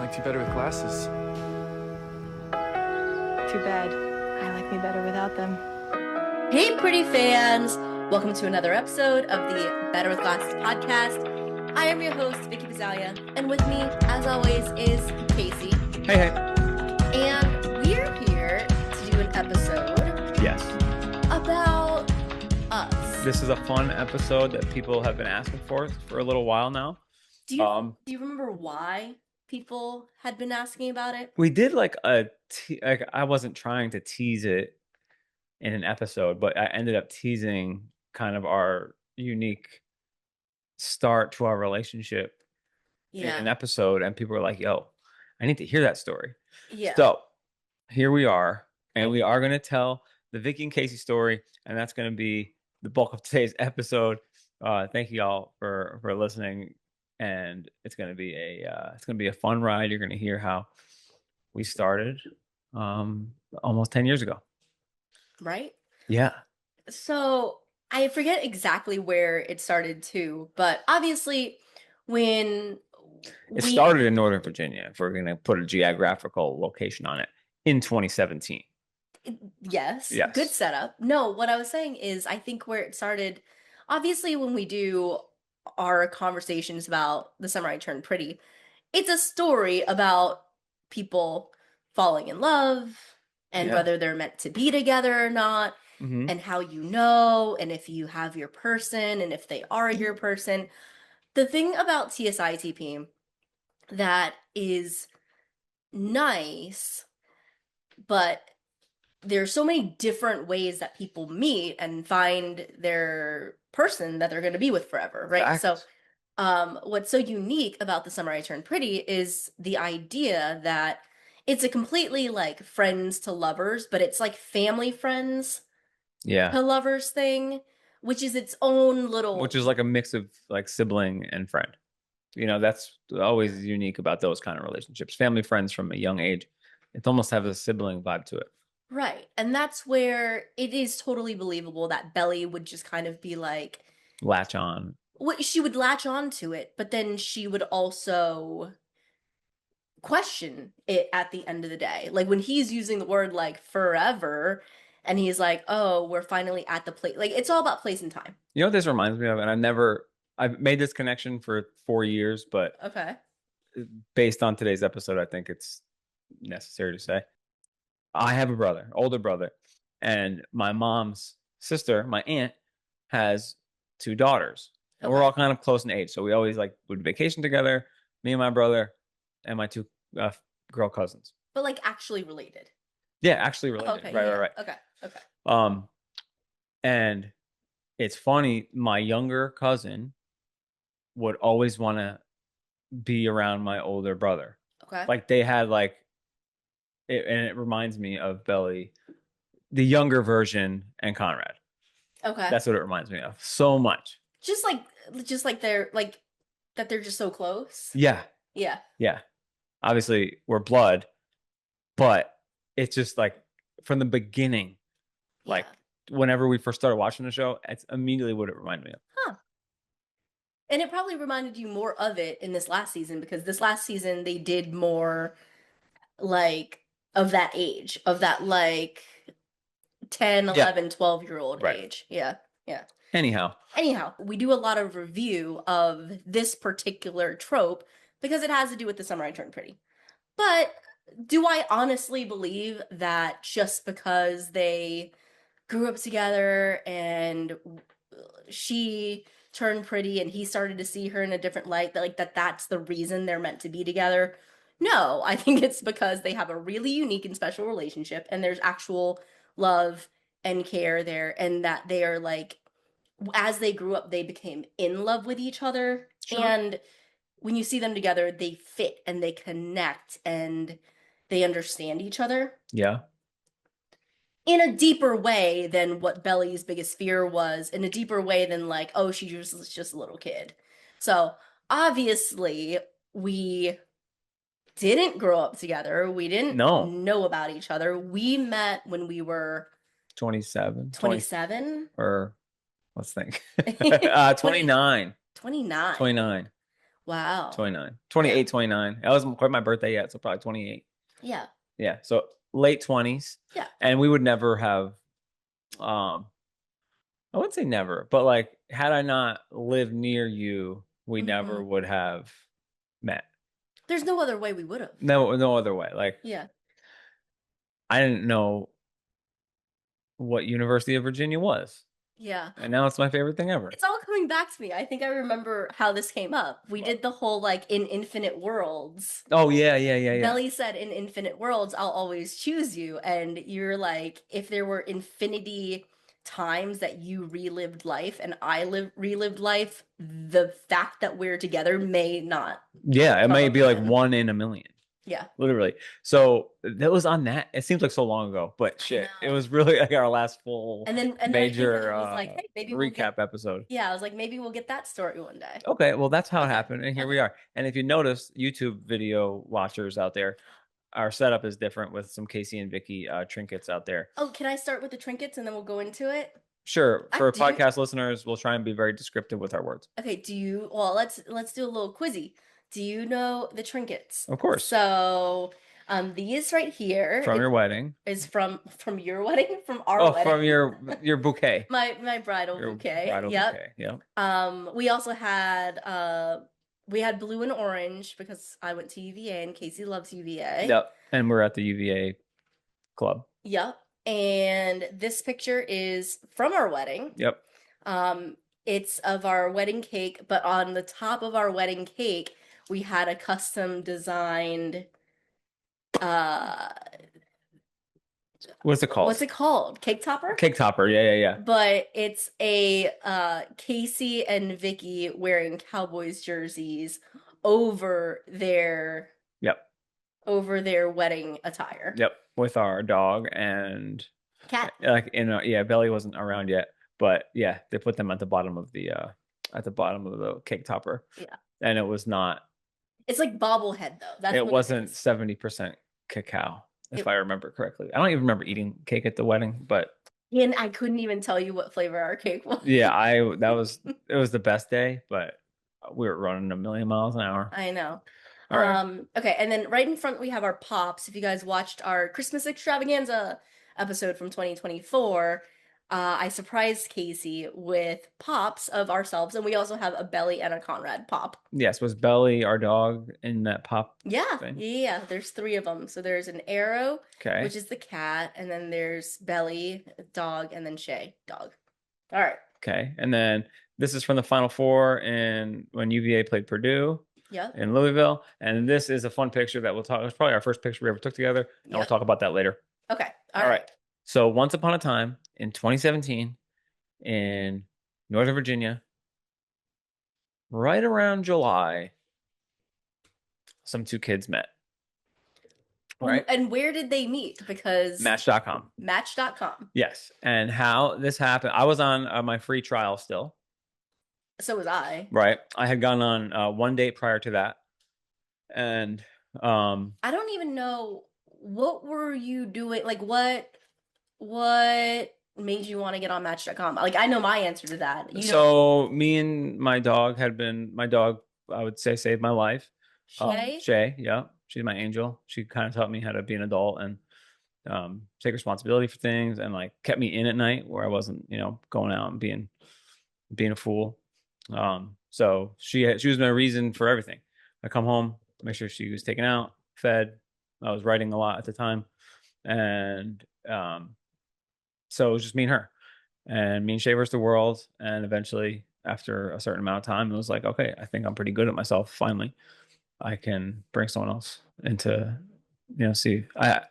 like you better with glasses. Too bad. I like me better without them. Hey, pretty fans! Welcome to another episode of the Better with Glasses podcast. I am your host, Vicky Casey, and with me, as always, is Casey. Hey. And we're here to do an episode. Yes. About us. This is a fun episode that people have been asking for a little while now. Do you remember why people had been asking about it? We did I wasn't trying to tease it in an episode, but I ended up teasing kind of our unique start to our relationship in an episode, and people were like, yo, I need to hear that story. Yeah. So here we are, and we are going to tell the Vicky and Casey story, and that's going to be the bulk of today's episode. Thank you all for listening, and it's going to be a fun ride. You're going to hear how we started almost 10 years ago. Right? Yeah. So I forget exactly where it started too, but obviously when it started in Northern Virginia, if we're going to put a geographical location on it, in 2017. Yes. Good setup. No, what I was saying is I think where it started, obviously when we do our conversations about The Summer I Turned Pretty, it's a story about people falling in love and whether they're meant to be together or not, and how you know, and if you have your person, and if they are your person. The thing about TSITP that is nice, but there's so many different ways that people meet and find their person that they're going to be with forever, right? So what's so unique about The Summer I Turned Pretty is the idea that it's a completely like friends to lovers, but it's like family friends to lovers thing, which is its own little... Which is like a mix of like sibling and friend. You know, that's always unique about those kind of relationships. Family friends from a young age. It almost has a sibling vibe to it. Right. And that's where it is totally believable that Belly would just kind of be like... Latch on. She would latch on to it, but then she would also question it at the end of the day. Like when he's using the word like forever, and he's like, oh, we're finally at the place. Like it's all about place and time. You know what this reminds me of? And I've made this connection for 4 years, but based on today's episode, I think it's necessary to say. I have a brother, older brother, and my mom's sister, my aunt, has 2 daughters. And we're all kind of close in age. So we always like would vacation together, me and my brother and my 2 girl cousins. But like actually related. Yeah, actually related. Okay, right. Okay. And it's funny, my younger cousin would always want to be around my older brother. Okay. Like they had like and it reminds me of Belly, the younger version, and Conrad. Okay. That's what it reminds me of so much. Just like they're like that they're just so close. Yeah. Obviously, we're blood, but it's just like from the beginning, like whenever we first started watching the show, it's immediately what it reminded me of. Huh. And it probably reminded you more of it in this last season, because this last season they did more like of that age, of that like 10, 11, 12-year-old age. Yeah. Anyhow, we do a lot of review of this particular trope because it has to do with The Summer I Turned Pretty. But do I honestly believe that just because they grew up together and she turned pretty and he started to see her in a different light, that's the reason they're meant to be together? No, I think it's because they have a really unique and special relationship, and there's actual love and care there, and that they are like, as they grew up, they became in love with each other. Sure. And when you see them together, they fit and they connect and they understand each other. Yeah. In a deeper way than what Belly's biggest fear was, in a deeper way than like, oh, she was just a little kid. So obviously we didn't grow up together. We didn't know about each other. We met when we were 27. 27? Or let's think. 29. 29. Wow. 29. 28, Yeah. 29. That wasn't quite my birthday yet, so probably 28. Yeah. Yeah. So late 20s. Yeah. And we would never have I wouldn't say never, but like had I not lived near you, we never would have met. There's no other way we would have. No other way. Like Yeah. I didn't know what University of Virginia was. Yeah. And now it's my favorite thing ever. It's all coming back to me. I think I remember how this came up. We did the whole like in infinite worlds. Oh yeah. Belly said in infinite worlds, I'll always choose you. And you're like, if there were infinity times that you relived life and relived life, the fact that we're together may not. Yeah, it come may up be like again. 1 in a million. Yeah. Literally. So that was on that. It seems like so long ago, but shit, it was really like our last full And then major I was like, hey, maybe recap episode. Yeah, I was like, maybe we'll get that story one day. Okay, well that's how it happened, and here we are. And if you notice, YouTube video watchers out there, our setup is different with some Casey and Vicky trinkets out there. Oh, can I start with the trinkets and then we'll go into it? Sure. For podcast listeners, we'll try and be very descriptive with our words. Okay, well, let's do a little quizzy. Do you know the trinkets? Of course. So, these right here From your wedding. Is from your wedding, from our wedding. From your bouquet. my bridal bouquet. Yep. Yeah. We also had we had blue and orange because I went to UVA and Casey loves UVA. Yep. And we're at the UVA club. Yep. And this picture is from our wedding. Yep. It's of our wedding cake, but on the top of our wedding cake, we had a custom designed what's it called? What's it called? Cake topper? Cake topper, yeah. But it's a Casey and Vicky wearing Cowboys jerseys over their wedding attire. Yep, with our dog and cat. Like Belly wasn't around yet, but yeah, they put them at the bottom of the cake topper. Yeah. And it was not. It's like bobblehead though. It wasn't 70% cacao, if I remember correctly. I don't even remember eating cake at the wedding, but. And I couldn't even tell you what flavor our cake was. Yeah, it was the best day, but we were running a million miles an hour. I know. All right. Okay, and then right in front we have our pops. If you guys watched our Christmas extravaganza episode from 2024, I surprised Casey with pops of ourselves, and we also have a Belly and a Conrad pop. Yes, was Belly our dog in that pop? Yeah, thing? yeah. There's 3 of them. So there's an Arrow, okay, which is the cat, and then there's Belly, dog, and then Shay, dog. All right. Okay, and then this is from the Final Four, and when UVA played Purdue. Yep. In Louisville, and this is a fun picture that we'll talk. It's probably our first picture we ever took together, and we'll talk about that later. Okay. All right. So once upon a time in 2017 in Northern Virginia, right around July, some 2 kids met. Right. And where did they meet? Because Match.com. Match.com. Yes. And how this happened, I was on my free trial still. So was I. Right. I had gone on 1 date prior to that. And I don't even know, what were you doing? Like what made you want to get on Match.com? Like I know my answer to that. Me and my dog I would say saved my life. Shay, yeah. She's my angel. She kind of taught me how to be an adult and take responsibility for things, and like kept me in at night where I wasn't, going out and being a fool. So she was my reason for everything. I come home, make sure she was taken out, fed. I was writing a lot at the time, and so it was just me and her, and me and Shay versus the world. And eventually, after a certain amount of time, it was like, okay, I think I'm pretty good at myself. Finally, I can bring someone else into, see. I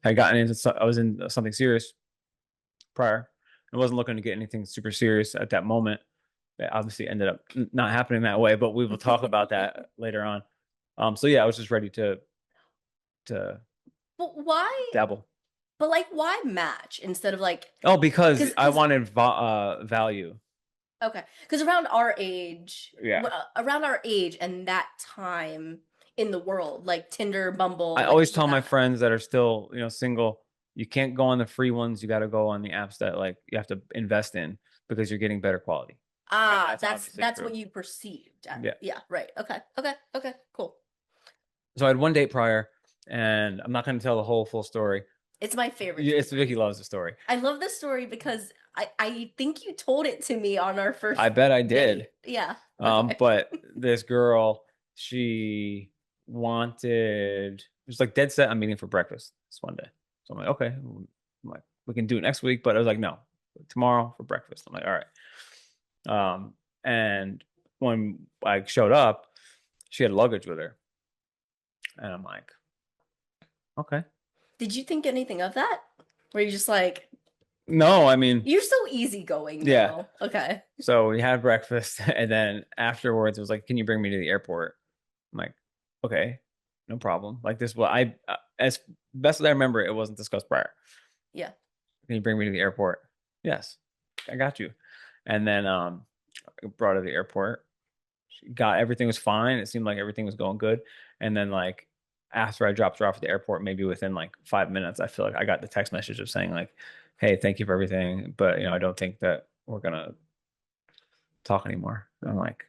was in something serious prior. I wasn't looking to get anything super serious at that moment. It obviously ended up not happening that way, but we will talk about that later on. So yeah, I was just ready to But why dabble. But like, why Match instead of like? Oh, because I wanted value. Okay, because around our age, yeah, and that time in the world, like Tinder, Bumble. I always tell my friends that are still, single, you can't go on the free ones. You got to go on the apps that like you have to invest in because you're getting better quality. Ah, That's that's true. what you perceived. Yeah. Yeah, right. Okay. Cool. So I had one date prior, and I'm not going to tell the whole full story. It's my favorite. It's Vicky loves the story. I love this story because I think you told it to me on our first I bet I did. date. Yeah. But this girl, she wanted, it was like dead set on meeting for breakfast this one day. So I'm like, okay, I'm like, we can do it next week. But I was like, no, tomorrow for breakfast. I'm like, all right. And when I showed up, she had luggage with her. And I'm like, okay. Did you think anything of that? Were you just like, no, I mean, you're so easygoing. Yeah. Though. Okay. So we had breakfast, and then afterwards, it was like, "Can you bring me to the airport?" I'm like, "Okay, no problem." Like this, well, as best as I remember, it wasn't discussed prior. Yeah. Can you bring me to the airport? Yes, I got you. And then brought her to the airport. She got everything was fine. It seemed like everything was going good. And then like after I dropped her off at the airport, maybe within like 5 minutes, I feel like I got the text message of saying like, "Hey, thank you for everything, but I don't think that we're gonna talk anymore." And I'm like,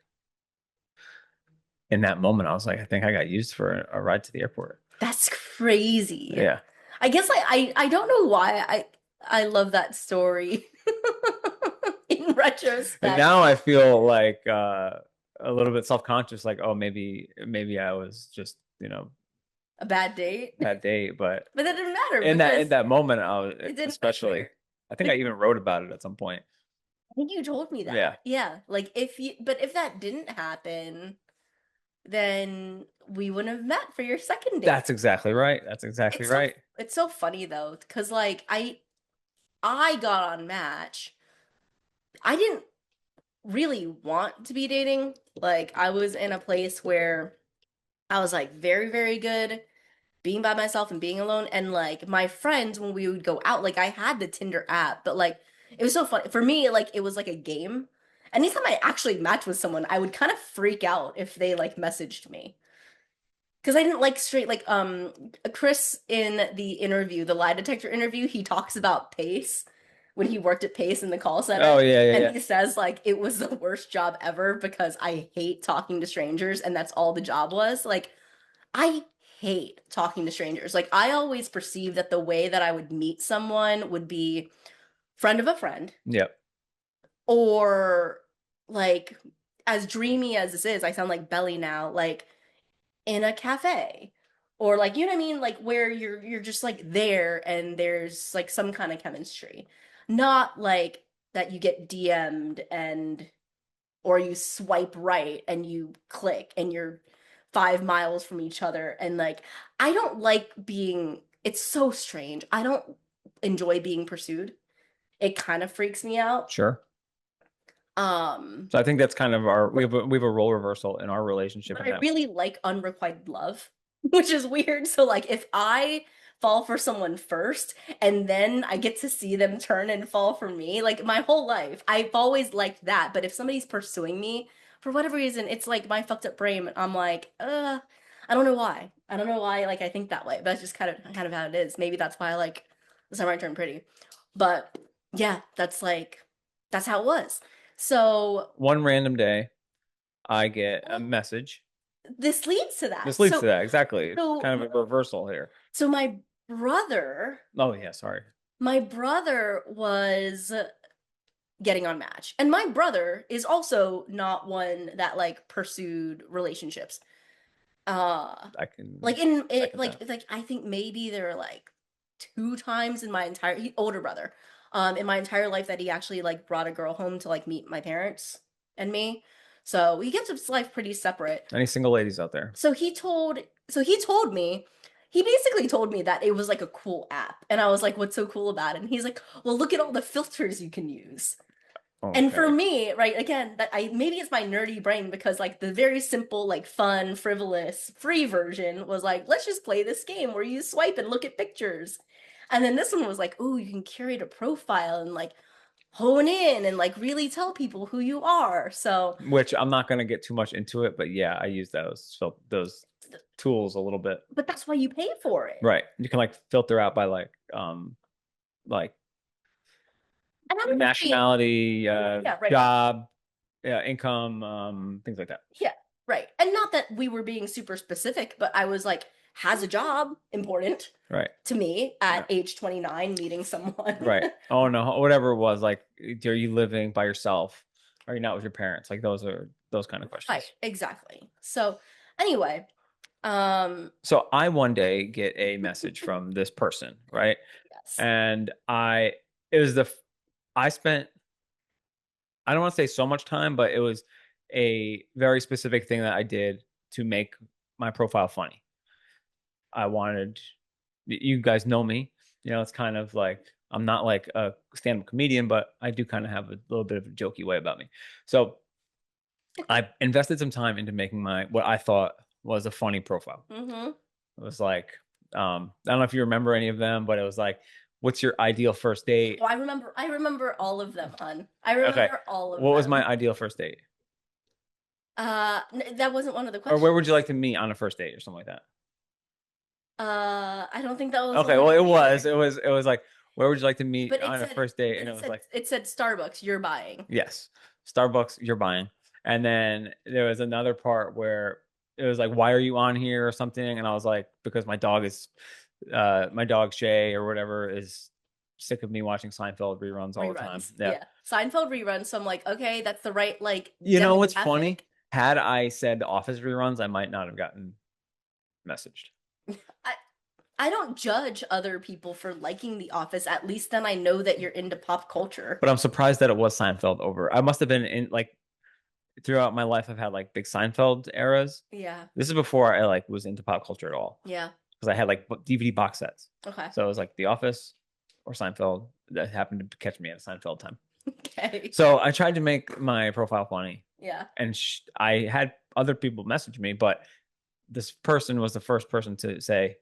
in that moment, I was like, I think I got used for a ride to the airport. That's crazy. Yeah. I guess I don't know why I love that story in retrospect. And now I feel like a little bit self-conscious, like, oh, maybe I was just, a bad date. Bad date, but that didn't matter. In that moment, I was especially. Matter. I think I even wrote about it at some point. I think you told me that. Yeah. Like if that didn't happen, then we wouldn't have met for your second date. That's exactly right. It's so funny though, because like I got on Match. I didn't really want to be dating. Like I was in a place where I was like very, very good being by myself and being alone. And like my friends, when we would go out, like I had the Tinder app, but like it was so fun. For me, like it was like a game. Anytime I actually matched with someone, I would kind of freak out if they like messaged me. Because I didn't like straight like Chris in the interview, the lie detector interview, he talks about Pace when he worked at Pace in the call center. Oh yeah. And he says like it was the worst job ever because I hate talking to strangers and that's all the job was. Like I hate talking to strangers. Like I always perceived that the way that I would meet someone would be friend of a friend. Yep. Or like as dreamy as this is, I sound like Belly now, like in a cafe. Or like, you know what I mean? Like where you're just like there and there's like some kind of chemistry. Not like that you get DM'd and or you swipe right and you click and you're 5 miles from each other. And like, I don't like being, it's so strange. I don't enjoy being pursued. It kind of freaks me out. Sure. So I think that's kind of we have a role reversal in our relationship. But I really like unrequited love, which is weird. So like if I fall for someone first and then I get to see them turn and fall for me, like my whole life, I've always liked that. But if somebody's pursuing me for whatever reason, it's like my fucked up brain. I'm like, I don't know why. I don't know why like I think that way, but that's just kind of how it is. Maybe that's why I like the summer I turned pretty. But yeah, that's how it was. So one random day, I get a message. This leads to that. Exactly. It's kind of a reversal here. So my brother. Oh yeah, sorry. My brother was getting on Match, and my brother is also not one that like pursued relationships. I can like in it like I think maybe there are like 2 times in my entire older brother. In my entire life that he actually like brought a girl home to like meet my parents and me. So he gets his life pretty separate. Any single ladies out there? So he told me, he basically told me that it was like a cool app. And I was like, what's so cool about it? And he's like, well, look at all the filters you can use. Okay. And for me, right, again, that maybe it's my nerdy brain because like the very simple, like fun, frivolous, free version was like, let's just play this game where you swipe and look at pictures. And then this one was like, oh, you can curate a profile and like hone in and like really tell people who you are. So which I'm not going to get too much into it, but yeah, I use those tools a little bit. But that's why you pay for it. Right. You can like filter out by like nationality, job, income, things like that. Yeah, right. And not that we were being super specific, but I was like, has a job, important Right. to me at age 29, meeting someone. Right. Oh no, whatever it was, like, are you living by yourself? Are you not with your parents? Like those kind of questions. Right, exactly. So anyway, so I one day get a message from this person, right? yes. And I spent, I don't want to say so much time, but it was a very specific thing that I did to make my profile funny. I wanted, you guys know me, it's kind of like, I'm not like a stand-up comedian, but I do kind of have a little bit of a jokey way about me. So I invested some time into making what I thought was a funny profile. Mm-hmm. It was like, I don't know if you remember any of them, but it was like, what's your ideal first date? Oh, I remember all of them, hon. I remember all of them. What was my ideal first date? That wasn't one of the questions. Or where would you like to meet on a first date or something like that? I don't think that was okay. Well, it was like, where would you like to meet on a first date? And it said Starbucks, you're buying. Yes, Starbucks, you're buying. And then there was another part where it was like, why are you on here or something? And I was like, because my dog Shay or whatever is sick of me watching Seinfeld reruns all the time. Yeah. Seinfeld reruns. So I'm like, okay, that's the right, like, you know what's funny? Had I said Office reruns, I might not have gotten messaged. I don't judge other people for liking The Office. At least then I know that you're into pop culture. But I'm surprised that it was Seinfeld over. I must have been in, like, throughout my life, I've had like big Seinfeld eras. Yeah. This is before I like was into pop culture at all. Yeah. Because I had like DVD box sets. Okay. So it was like The Office or Seinfeld that happened to catch me at a Seinfeld time. Okay. So I tried to make my profile funny. Yeah. And I had other people message me, but this person was the first person to say,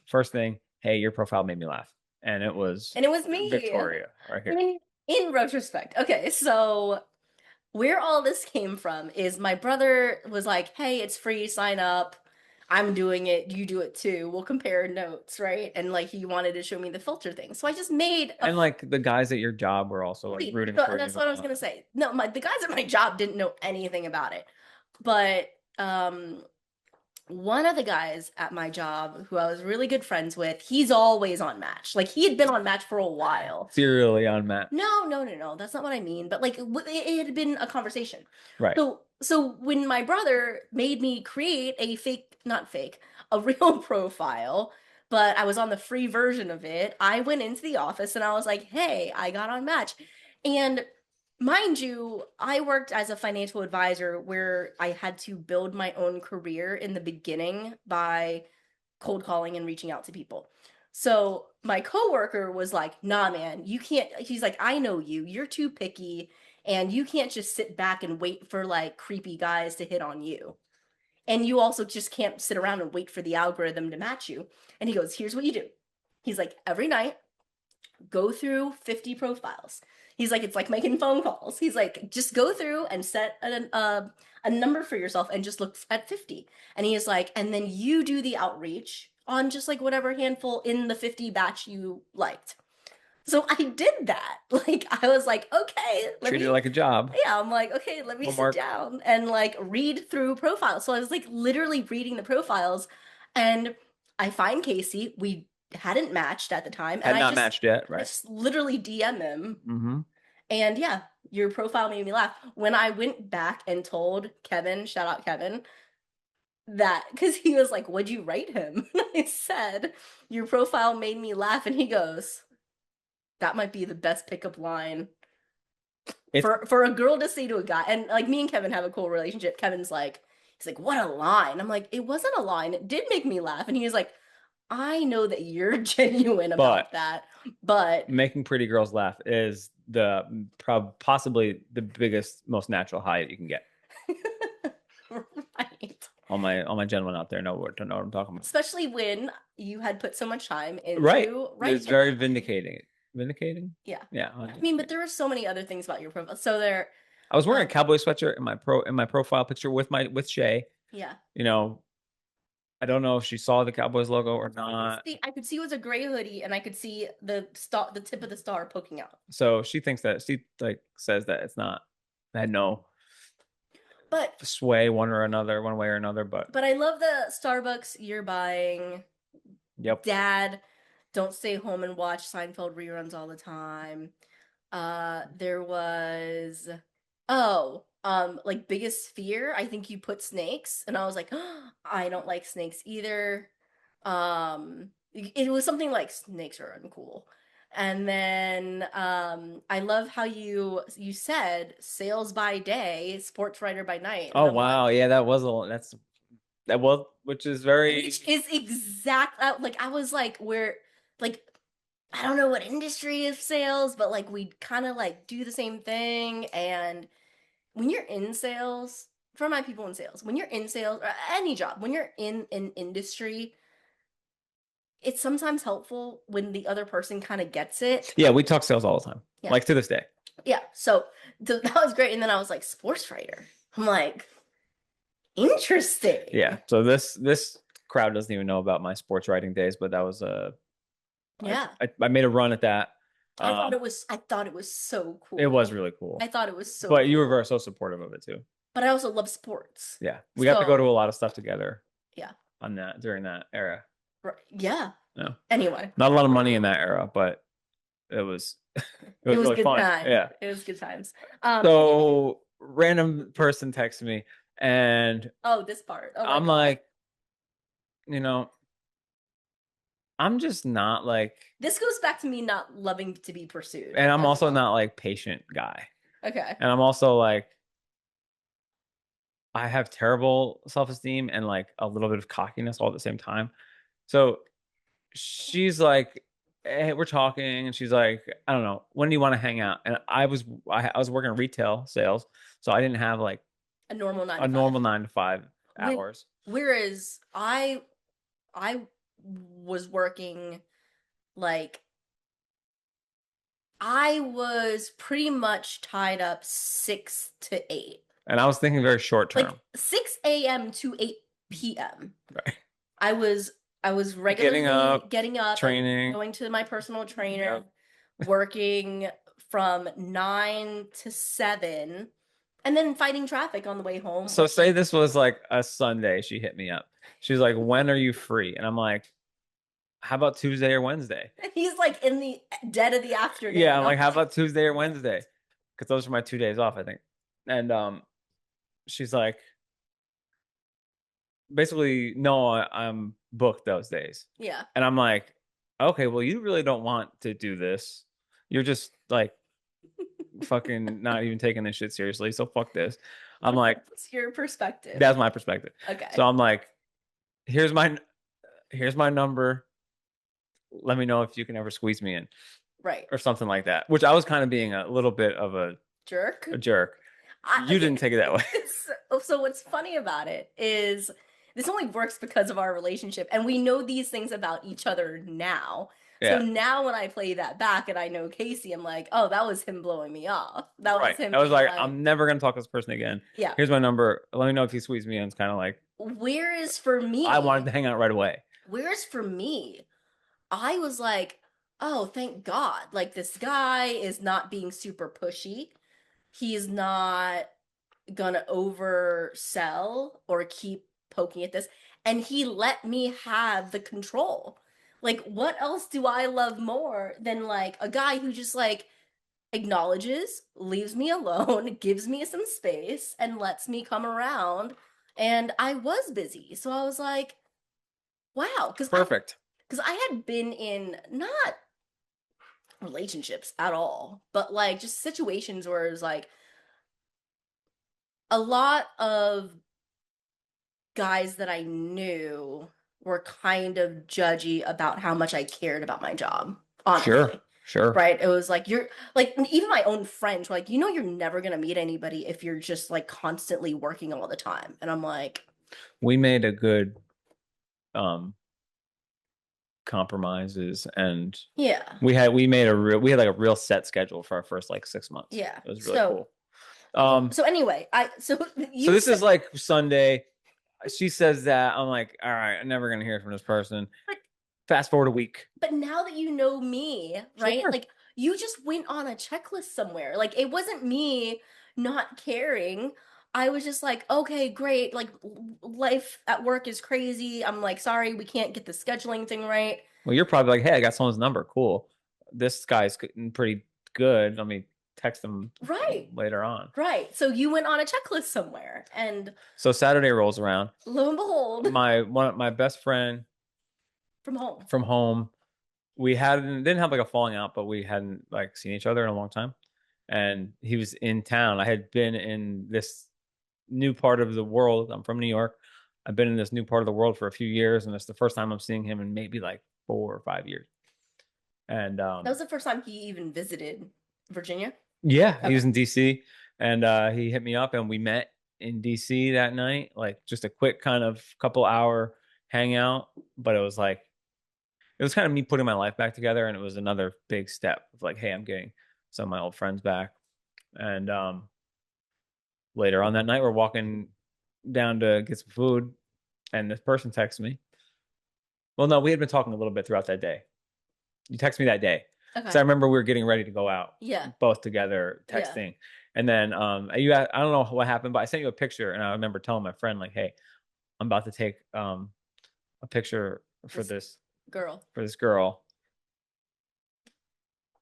first thing, hey, your profile made me laugh. And it was me. Victoria right here. I mean, in retrospect. Okay, so where all this came from is my brother was like, hey, it's free, sign up. I'm doing it, you do it too. We'll compare notes, right? And like he wanted to show me the filter thing. So I just made and like the guys at your job were also like rooting for you. That's what I was gonna say. No, the guys at my job didn't know anything about it. But one of the guys at my job who I was really good friends with, he's always on Match. Like he had been on Match for a while. Serially on Match. No. That's not what I mean. But like it had been a conversation. Right. So when my brother made me create a real profile, but I was on the free version of it, I went into the office and I was like, hey, I got on Match. And mind you, I worked as a financial advisor where I had to build my own career in the beginning by cold calling and reaching out to people. So my coworker was like, nah, man, you can't. He's like, I know you. You're too picky and you can't just sit back and wait for like creepy guys to hit on you. And you also just can't sit around and wait for the algorithm to match you. And he goes, here's what you do. He's like, every night, go through 50 profiles. He's like, it's like making phone calls. He's like, just go through and set a number for yourself and just look at 50. And he is like, and then you do the outreach on just like whatever handful in the 50 batch you liked. So I did that. Like, I was like, okay. Treat it like a job. Yeah, I'm like, okay, let me sit down and like read through profiles. So I was like literally reading the profiles and I find Casey. We hadn't matched at the time. Had not matched yet, right? I just literally DM him. Mm-hmm. And yeah, your profile made me laugh. When I went back and told Kevin, shout out Kevin, that, because he was like, what'd you write him? I said, your profile made me laugh. And he goes, that might be the best pickup line for a girl to say to a guy. And like me and Kevin have a cool relationship. Kevin's like, he's like, what a line. I'm like, it wasn't a line. It did make me laugh. And he was like, I know that you're genuine about that, but making pretty girls laugh is the possibly the biggest, most natural high that you can get. Right. All my gentlemen out there know what I'm talking about. Especially when you had put so much time into writing. It's very vindicating. Vindicating? Yeah. Yeah. I mean, but there are so many other things about your profile. So I was wearing a cowboy sweatshirt in my profile picture with Shay. Yeah. I don't know if she saw the Cowboys logo or not. I could see it was a gray hoodie, and I could see the tip of the star poking out. So she thinks that she like says that it's not. I had no sway one way or another. But I love the Starbucks you're buying. Yep. Dad, don't stay home and watch Seinfeld reruns all the time. There was like biggest fear. I think you put snakes, and I was like, oh, I don't like snakes either. It was something like snakes are uncool. And then I love how you said sales by day, sports writer by night. Oh wow, yeah, that was which is very Which is exact like I was like we're like I don't know what industry is sales, but like we kind of like do the same thing. And when you're in sales, for my people in sales, when you're in sales or any job, when you're in an industry, it's sometimes helpful when the other person kind of gets it. Yeah, we talk sales all the time. Yeah. Like to this day. Yeah. So that was great. And then I was like, sports writer. I'm like, interesting. Yeah. So this crowd doesn't even know about my sports writing days, but that was yeah. I made a run at that. I thought it was so cool. It was really cool. I thought it was so But cool. you were so supportive of it too. But I also love sports. Yeah. We got to go to a lot of stuff together. Yeah. On that during that era. Right. Yeah. No. Anyway. Not a lot of money in that era, but it was it was really good fun. Time. Yeah. It was good times. So random person texted me and this part. Oh I'm like, I'm just not like. This goes back to me not loving to be pursued. And I'm also not like patient guy. Okay. And I'm also like, I have terrible self-esteem and like a little bit of cockiness all at the same time. So she's like, hey, we're talking, and she's like, I don't know, when do you want to hang out? And I was working retail sales, so I didn't have like a normal 9 to 5 hours. Whereas I was working like I was pretty much tied up 6 to 8. And I was thinking very short term. Like 6 a.m. to 8 p.m. Right. I was regularly getting up, training, going to my personal trainer, working from 9 to 7, and then fighting traffic on the way home. So say this was like a Sunday, she hit me up. She's like, when are you free? And I'm like, how about Tuesday or Wednesday? He's like in the dead of the afternoon. Yeah, I'm like, how about Tuesday or Wednesday? Because those are my 2 days off, I think. And she's like, basically, no, I'm booked those days. Yeah. And I'm like, okay, well, you really don't want to do this. You're just like fucking not even taking this shit seriously. So fuck this. I'm like, what's your perspective? That's my perspective. Okay. So I'm like, here's my number. Let me know if you can ever squeeze me in. Right. Or something like that. Which I was kind of being a little bit of a jerk. You didn't take it that way. So what's funny about it is this only works because of our relationship, and we know these things about each other now. Yeah. So now when I play that back and I know Casey, I'm like, oh, that was him blowing me off. That was him. I was like, I'm never gonna talk to this person again. Yeah. Here's my number. Let me know if you squeeze me in. It's kind of like, whereas for me, I wanted to hang out right away. Whereas for me, I was like, oh, thank God. Like, this guy is not being super pushy. He's not gonna oversell or keep poking at this. And he let me have the control. Like, what else do I love more than like a guy who just like acknowledges, leaves me alone, gives me some space, and lets me come around. And I was busy. So I was like, wow. Perfect. Because I had been in not relationships at all, but like just situations where it was like a lot of guys that I knew were kind of judgy about how much I cared about my job. Honestly. Sure. Right? It was like, you're like, even my own friends were like, you're never going to meet anybody if you're just like constantly working all the time. And I'm like, we made a good compromises, and yeah, we had like a real set schedule for our first like 6 months. Yeah, it was really cool. So anyway, so this is like Sunday. She says that, I'm like, all right, I'm never gonna hear from this person. But fast forward a week. But now that you know me, right? Sure. Like, you just went on a checklist somewhere. Like, it wasn't me not caring. I was just like, okay, great. Like life at work is crazy. I'm like, sorry, we can't get the scheduling thing right. Well, you're probably like, hey, I got someone's number. Cool. This guy's pretty good. Let me text him Right. later on. Right. So you went on a checklist somewhere, and So Saturday rolls around. lo and behold, My best friend from home, we didn't have like a falling out, but we hadn't like seen each other in a long time. And he was in town. I had been in this new part of the world. I'm from New York. I've been in this new part of the world for a few years, and it's the first time I'm seeing him in maybe like 4 or 5 years. And that was the first time he even visited Virginia. Yeah, Okay. he was in DC, and he hit me up, and we met in DC that night. Like just a quick kind of couple hour hangout, but it was kind of me putting my life back together, and it was another big step of like, hey, I'm getting some of my old friends back. And later on that night, we're walking down to get some food, and this person texts me. Well, no, we had been talking a little bit throughout that day. You text me that day. Okay. So I remember we were getting ready to go out. Yeah. Both together texting. Yeah. And then I don't know what happened, but I sent you a picture, and I remember telling my friend like, hey, I'm about to take a picture for this girl.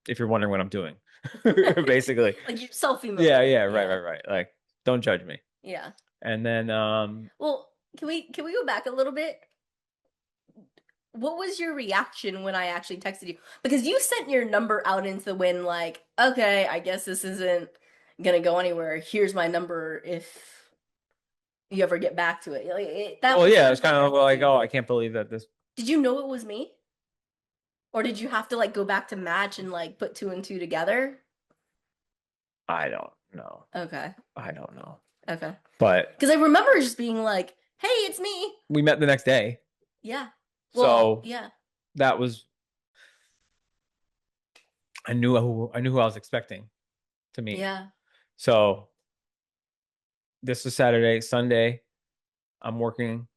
If you're wondering what I'm doing. Basically. Like your selfie mode. Yeah, right. Like, don't judge me. Yeah. And then well, can we go back a little bit? What was your reaction when I actually texted you? Because you sent your number out into the wind like, okay, I guess this isn't gonna go anywhere. Here's my number if you ever get back to it. Like it's kind of like, oh, I can't believe that this. Did you know it was me? Or did you have to like go back to Match and like put 2 and 2 together? I don't know. Okay. I don't know. Okay. But because I remember just being like, hey, it's me. We met the next day. Yeah. Well, so yeah. That was I knew who I was expecting to meet. Yeah. So this was Saturday. Sunday, I'm working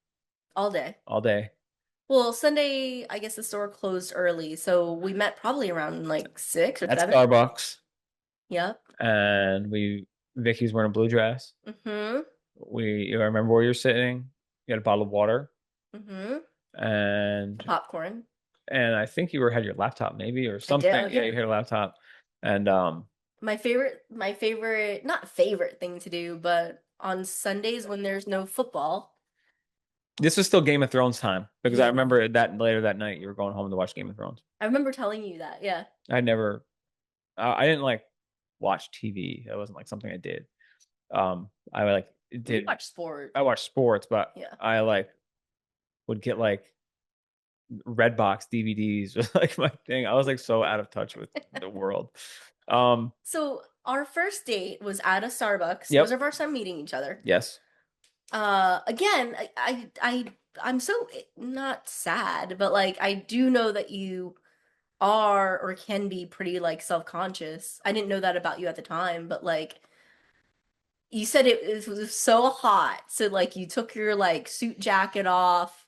all day. All day. Well, Sunday, I guess the store closed early, so we met probably around like 6 or 7. At Starbucks. Yep. And Vicky's wearing a blue dress. Mm-hmm. I remember where you're sitting. You had a bottle of water. Mm-hmm. And popcorn. And I think you had your laptop maybe or something. Yeah, you had a laptop. And my favorite, not favorite thing to do, but on Sundays when there's no football. This was still Game of Thrones time because I remember that later that night you were going home to watch Game of Thrones. I remember telling you that, yeah. I didn't like watch TV. That wasn't like something I did. I watch sports. I watched sports, but yeah. I would get like Redbox DVDs was like my thing. I was like so out of touch with the world. So our first date was at a Starbucks. Yep. It was our first time meeting each other. Yes. Again, I'm so not sad, but like I do know that you are or can be pretty like self-conscious. I didn't know that about you at the time, but like you said it was so hot, so like you took your like suit jacket off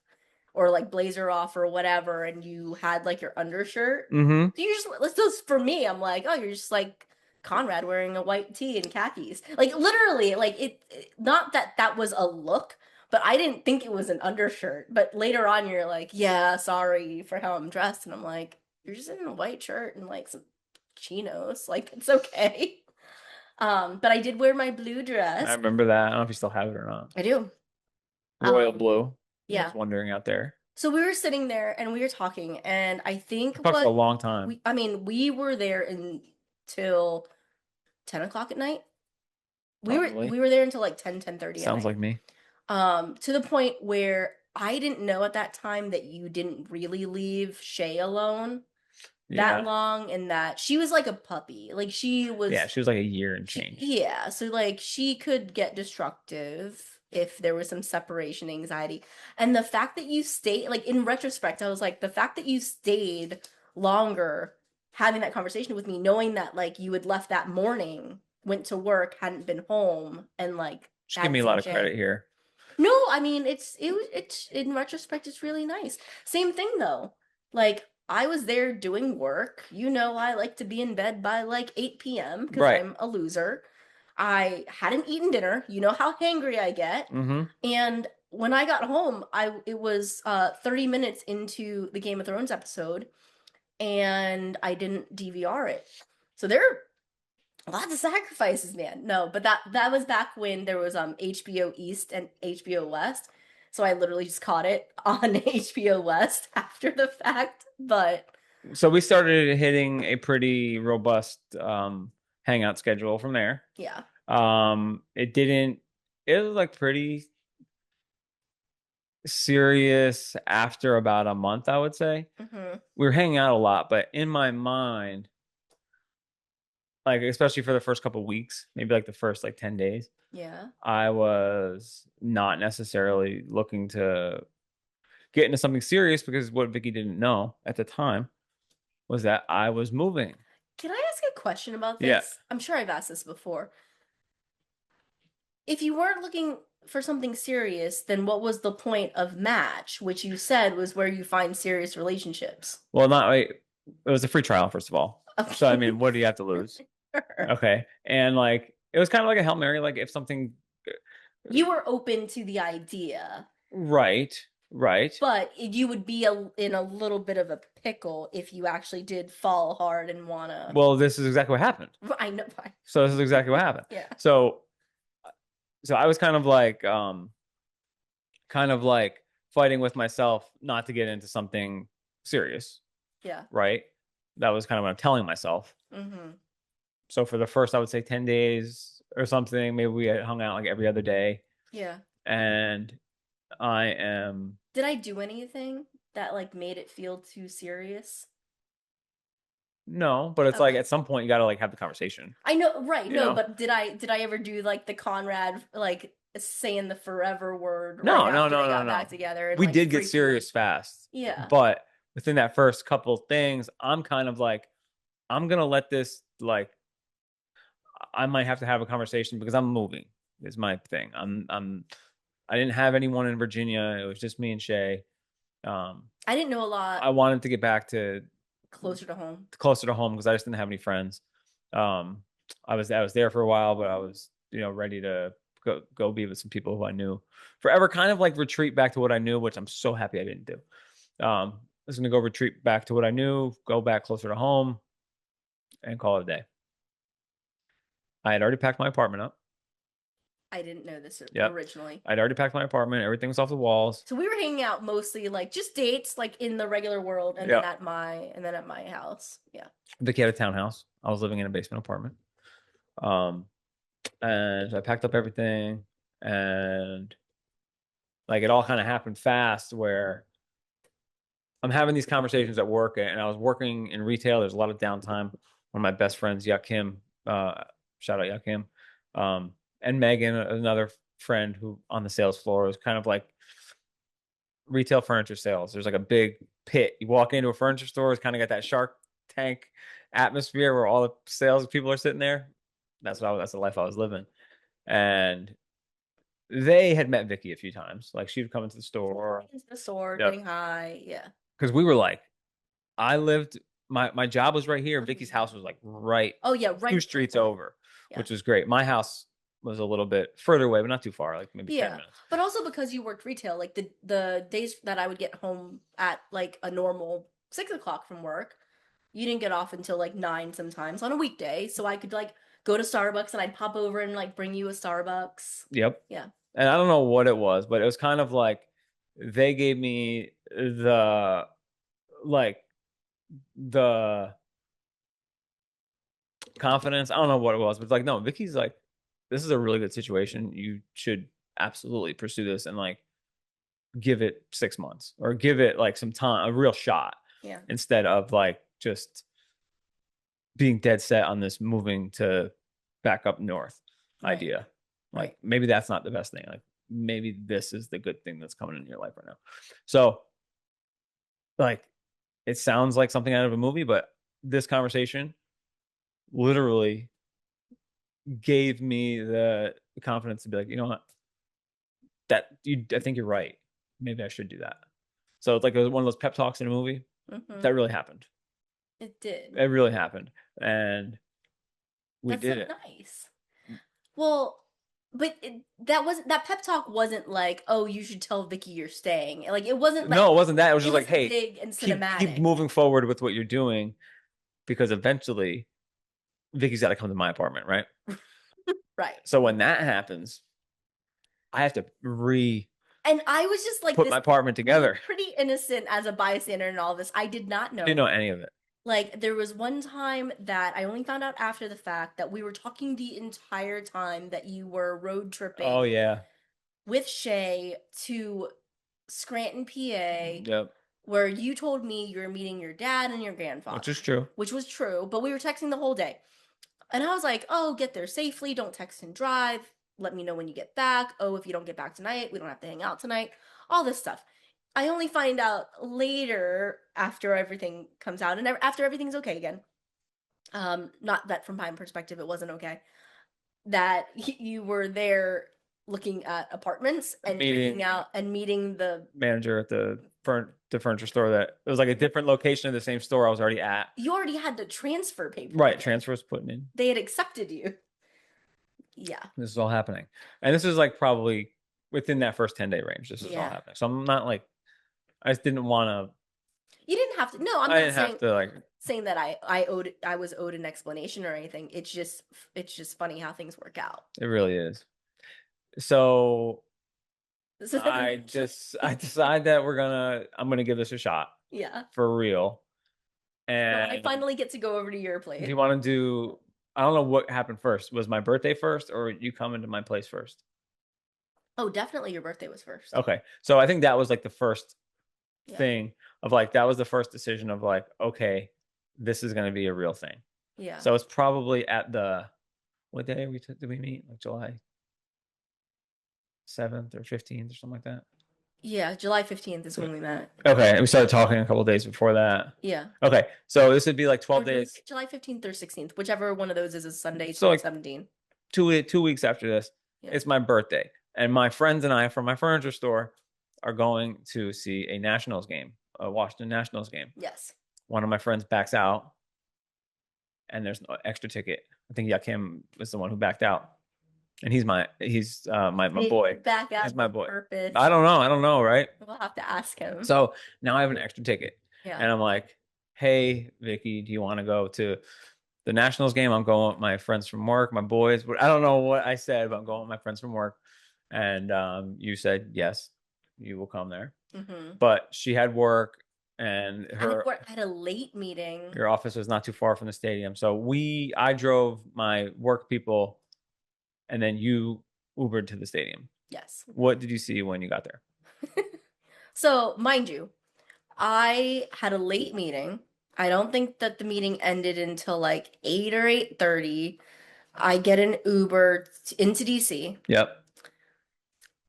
or like blazer off or whatever, and you had like your undershirt. Mm-hmm. So you just for me, I'm like, oh, you're just like Conrad wearing a white tee and khakis. Like literally, like it not that was a look, but I didn't think it was an undershirt. But later on you're like, yeah, sorry for how I'm dressed. And I'm like, you're just in a white shirt and like some chinos. Like it's okay. But I did wear my blue dress. I remember that. I don't know if you still have it or not. I do. Royal blue. Yeah. I was wondering out there. So we were sitting there and we were talking, and I think we talked for a long time. We were there until 10 o'clock at night. We were there until like 10:30. Sounds like me. To the point where I didn't know at that time that you didn't really leave Shay alone that long, and that she was like a puppy. Like she was like a year and change. So like she could get destructive if there was some separation anxiety. And the fact that you stayed, like in retrospect, I was like, the fact that you stayed longer having that conversation with me, knowing that like you had left that morning, went to work, hadn't been home, and like just give me a lot of credit here. No, I mean it's in retrospect it's really nice. Same thing though. Like I was there doing work. You know, I like to be in bed by like 8 p.m. because I'm a loser. I hadn't eaten dinner. You know how hangry I get. Mm-hmm. And when I got home, it was 30 minutes into the Game of Thrones episode, and I didn't DVR it. So there are lots of sacrifices, man. No, but that was back when there was HBO East and HBO West. So I literally just caught it on HBO West after the fact. But so we started hitting a pretty robust hangout schedule from there. yeah. It was like pretty serious after about a month, I would say. Mm-hmm. We were hanging out a lot, but in my mind, like especially for the first couple weeks, maybe like the first like 10 days, Yeah. I was not necessarily looking to get into something serious, because what Vicky didn't know at the time was that I was moving. Can I ask a question about this? Yeah. I'm sure I've asked this before. If you weren't looking for something serious, then what was the point of Match, which you said was where you find serious relationships? Well, not like it was a free trial, first of all. Okay. So I mean, what do you have to lose? Okay. And like it was kind of like a Hail Mary, like if something You were open to the idea. Right. But you would be in a little bit of a pickle if you actually did fall hard and wanna. Well, this is exactly what happened. I know. So this is exactly what happened. Yeah. So I was kind of like fighting with myself not to get into something serious. Yeah. Right. That was kind of what I'm telling myself. Mm-hmm. So for the first, I would say 10 days or something, maybe we had hung out like every other day. Yeah. And Did I do anything that like made it feel too serious? No, but it's like at some point you got to like have the conversation. I know, right? No, but did I ever do like the Conrad like saying the forever word? No, right no, after no, they no, got no. back together. And, we like, did get serious fast. Yeah. But within that first couple things, I'm kind of like, I'm gonna let this like, I might have to have a conversation because I'm moving. Is my thing. I didn't have anyone in Virginia. It was just me and Shay. I didn't know a lot. I wanted to get back to closer to home because I just didn't have any friends. I was there for a while, but I was ready to go be with some people who I knew forever, kind of like retreat back to what I knew, which I'm so happy I didn't do. I was gonna go retreat back to what I knew, go back closer to home, and call it a day. I had already packed my apartment up. I didn't know this originally. I'd already packed my apartment. Everything was off the walls. So we were hanging out mostly like just dates, like in the regular world, and then at my house. Yeah. Vicky had a townhouse. I was living in a basement apartment. And I packed up everything, and like it all kind of happened fast where I'm having these conversations at work, and I was working in retail. There's a lot of downtime. One of my best friends, Yakim, shout out Yakim, and Megan, another friend who on the sales floor, is kind of like retail furniture sales. There's like a big pit. You walk into a furniture store, it's kind of got that Shark Tank atmosphere where all the sales people are sitting there. That's the life I was living. And they had met Vicky a few times. Like she would come into the store. Getting high. Yeah. Because we were like, my job was right here. Vicky's house was like right. Oh yeah, right. 2 streets over, which was great. My house was a little bit further away, but not too far, like maybe 10 minutes. But also because you worked retail, like the days that I would get home at like a normal 6 o'clock from work, you didn't get off until like 9 sometimes on a weekday. So I could like go to Starbucks and I'd pop over and like bring you a Starbucks. Yep. Yeah. And I don't know what it was, but it was kind of like they gave me the confidence. I don't know what it was, but it's like, no, Vicky's like, this is a really good situation. You should absolutely pursue this and like give it 6 months or give it like some time, a real shot. Yeah. Instead of like just being dead set on this moving to back up north idea. Like maybe that's not the best thing. Like maybe this is the good thing that's coming in your life right now. So like it sounds like something out of a movie, but this conversation literally gave me the confidence to be like, you know what? I think you're right. Maybe I should do that. So it's like it was one of those pep talks in a movie. Mm-hmm. That really happened. It did. It really happened. And we did it. Nice. Well, but that pep talk wasn't like, oh, you should tell Vicky you're staying. Like it wasn't like No, it wasn't that. It was it just was like, hey, big and keep cinematic. moving forward with what you're doing because eventually Vicky's got to come to my apartment, right? Right. So when that happens, I have to and I was just like put my apartment together. pretty innocent as a bystander in all this. I did not know. I didn't know any of it. Like there was one time that I only found out after the fact that we were talking the entire time that you were road tripping. Oh yeah. With Shay to Scranton, PA. Yep. Where you told me you were meeting your dad and your grandfather. Which is true. Which was true, but we were texting the whole day. And I was like, oh, get there safely. Don't text and drive. Let me know when you get back. Oh, if you don't get back tonight, we don't have to hang out tonight. All this stuff. I only find out later after everything comes out and after everything's okay again. Not that from my perspective it wasn't okay. That you were there looking at apartments and checking out and meeting the manager at the furniture store. That it was like a different location of the same store I was already at. You already had the transfer paper. Right, transfer was putting in. They had accepted you. Yeah. This is all happening. And this is like probably within that first 10-day range. This is all happening. So I'm not like, I just didn't want to. You didn't have to. No, I'm I not didn't have to like saying that I was owed an explanation or anything. It's just funny how things work out. It really is. So I decide that I'm gonna give this a shot. Yeah. For real. And I finally get to go over to your place. Do you want to do? I don't know what happened first. Was my birthday first, or you come into my place first? Oh, definitely your birthday was first. Okay, so I think that was like the first thing of like that was the first decision of like, okay, this is gonna be a real thing. Yeah. So it's probably at what day did we meet? Like July 7th or 15th or something like that. Yeah, July 15th is when we met. Okay, and we started talking a couple days before that. Yeah. Okay, so this would be like 12 days. July 15th or 16th, whichever one of those is a Sunday. So like 17. 2 weeks after this, it's my birthday, and my friends and I from my furniture store are going to see a Nationals game, a Washington Nationals game. Yes. One of my friends backs out, and there's no extra ticket. I think Yakim was the one who backed out. And he's my boy. Back out. He's my boy. Purpose. I don't know, right? We'll have to ask him. So now I have an extra ticket. Yeah. And I'm like, hey, Vicky, do you want to go to the Nationals game? I'm going with my friends from work, my boys. I don't know what I said, but I'm going with my friends from work. And you said, yes, you will come there. Mm-hmm. But she had work and had a late meeting. Your office was not too far from the stadium. So I drove my work people, and then you Ubered to the stadium. Yes. What did you see when you got there? So, mind you, I had a late meeting. I don't think that the meeting ended until like 8 or 8:30. I get an Uber into DC. Yep.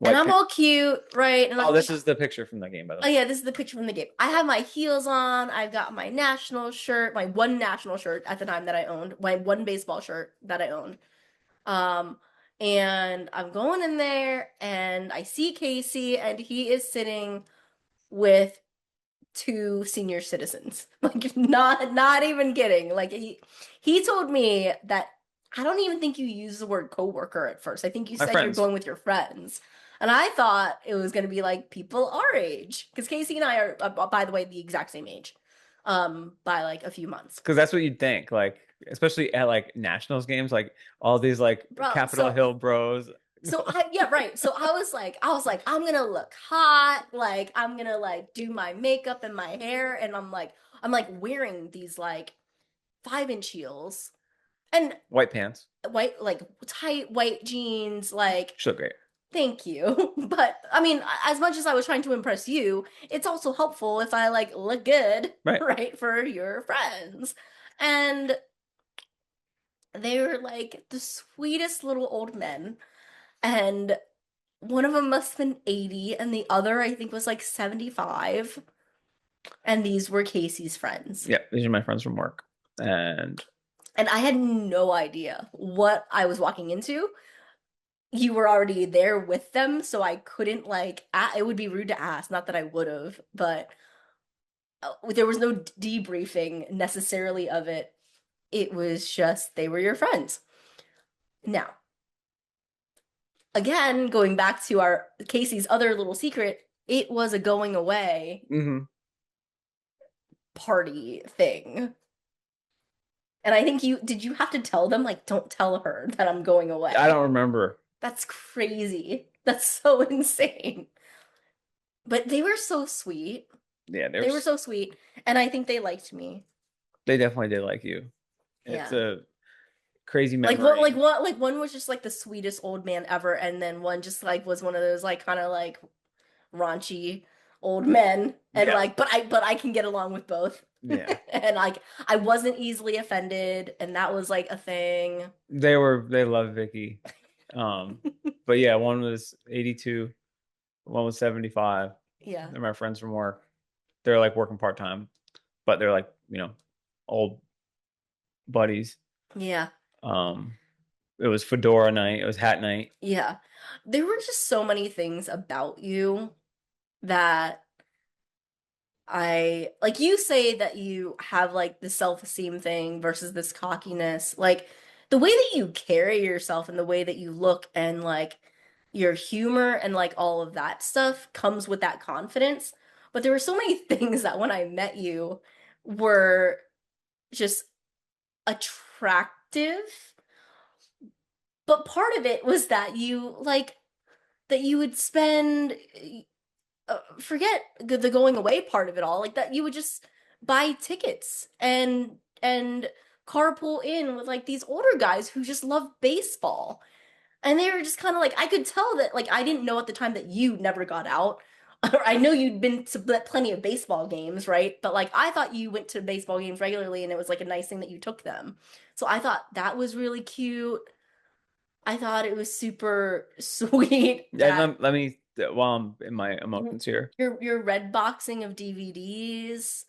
And I'm all cute, right? And this is the picture from the game, by the way. Oh, yeah, this is the picture from the game. I have my heels on. I've got my national shirt, my one national shirt at the time that I owned, my one baseball shirt that I owned. And I'm going in there and I see Casey and he is sitting with 2 senior citizens. Like not even kidding. Like he told me that I don't even think you used the word coworker at first. I think you said you're going with your friends. And I thought it was going to be like people our age, because Casey and I are, by the way, the exact same age, by like a few months. Because that's what you'd think, like especially at like Nationals games, like all these like Capitol Hill bros. So right. So I was like, I'm gonna look hot, like I'm gonna like do my makeup and my hair, and I'm like wearing these like 5-inch heels and white pants, like tight white jeans, like she looked great. Thank you. But I mean, as much as I was trying to impress you, it's also helpful if I like look good, right, for your friends. And they were like the sweetest little old men. And one of them must have been 80, and the other I think was like 75. And these were Casey's friends. Yeah, these are my friends from work. And I had no idea what I was walking into. You were already there with them, so I couldn't like it would be rude to ask, not that I would have, but there was no debriefing necessarily of it. It was just they were your friends. Now, again, going back to our Casey's other little secret, it was a going away party thing. And I think did you have to tell them, like, don't tell her that I'm going away? I don't remember. That's crazy. That's so insane. But they were so sweet. Yeah, they were so sweet. And I think they liked me. They definitely did like you. Yeah. It's a crazy memory. Like one was just like the sweetest old man ever, and then one just like was one of those like kind of like raunchy old men, and like but I can get along with both. Yeah. And like I wasn't easily offended, and that was like a thing. They loved Vicky. But yeah, one was 82, one was 75. Yeah. They're my friends from work. They're like working part-time, but they're like, old buddies. Yeah. It was fedora night, it was hat night. Yeah. There were just so many things about you that like you say that you have like the self-esteem thing versus this cockiness. Like the way that you carry yourself and the way that you look and like your humor and like all of that stuff comes with that confidence. But there were so many things that when I met you were just attractive. But part of it was that you would spend forget the going away part of it all, like that you would just buy tickets and carpool in with like these older guys who just love baseball. And they were just kind of like, I could tell that, like, I didn't know at the time that you never got out. I know you'd been to plenty of baseball games, right? But like, I thought you went to baseball games regularly and it was like a nice thing that you took them. So I thought that was really cute. I thought it was super sweet. Yeah, let me, while I'm in my emotions here. Your red boxing of DVDs.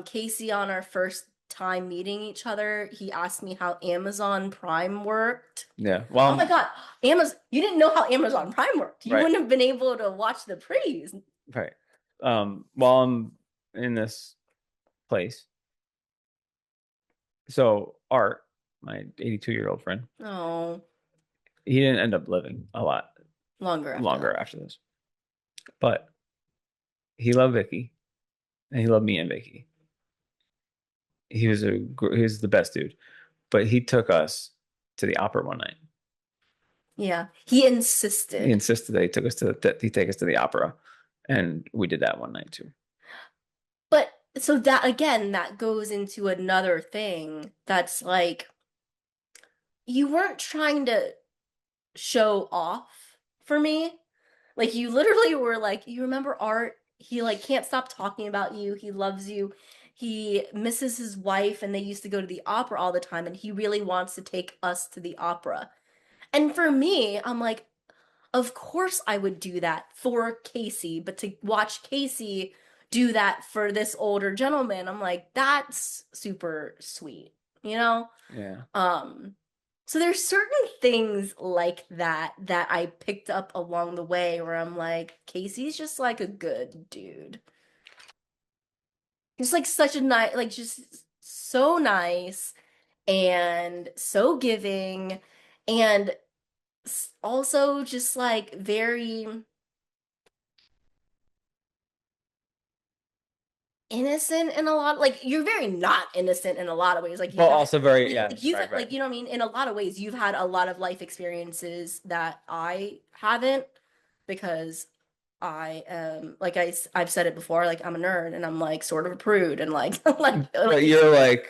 Casey, on our first time meeting each other, he asked me how Amazon Prime worked. Yeah. Well, oh my God, you didn't know how Amazon Prime worked. You wouldn't have been able to watch the pre's. Right. While I'm in this place, so Art, my 82-year-old friend, he didn't end up living a lot longer after this, but he loved Vicky, and he loved me and Vicky. He was the best dude, but he took us to the opera one night. Yeah, he insisted. He insisted that he take us to the opera, and we did that one night too. But so that again, that goes into another thing that's like, you weren't trying to show off for me. Like you literally were like, you remember Art? He like can't stop talking about you. He loves you. He misses his wife and they used to go to the opera all the time and he really wants to take us to the opera. And for me, I'm like, of course I would do that for Casey, but to watch Casey do that for this older gentleman, I'm like, that's super sweet, you know? Yeah. So there's certain things like that I picked up along the way where I'm like, Casey's just like a good dude. He's like such a nice, like just so nice and so giving and also just like very innocent in a lot, like you're very not innocent in a lot of ways, like but also very like you've like, you know what I mean, in a lot of ways you've had a lot of life experiences that I haven't, because I am like I've said it before, like I'm a nerd and I'm like sort of a prude and like but you're like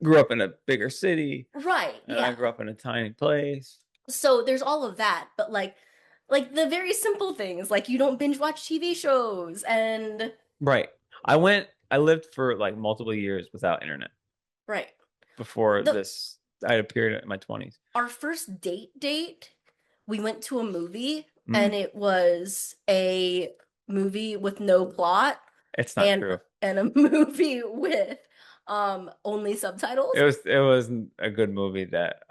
grew up in a bigger city, right? And I grew up in a tiny place, so there's all of that, but like the very simple things, like you don't binge watch TV shows and right. I lived for like multiple years without internet. Right. Before this, I had a period in my 20s. Our first date, we went to a movie and it was a movie with no plot. It's not true. And a movie with only subtitles. It was a good movie that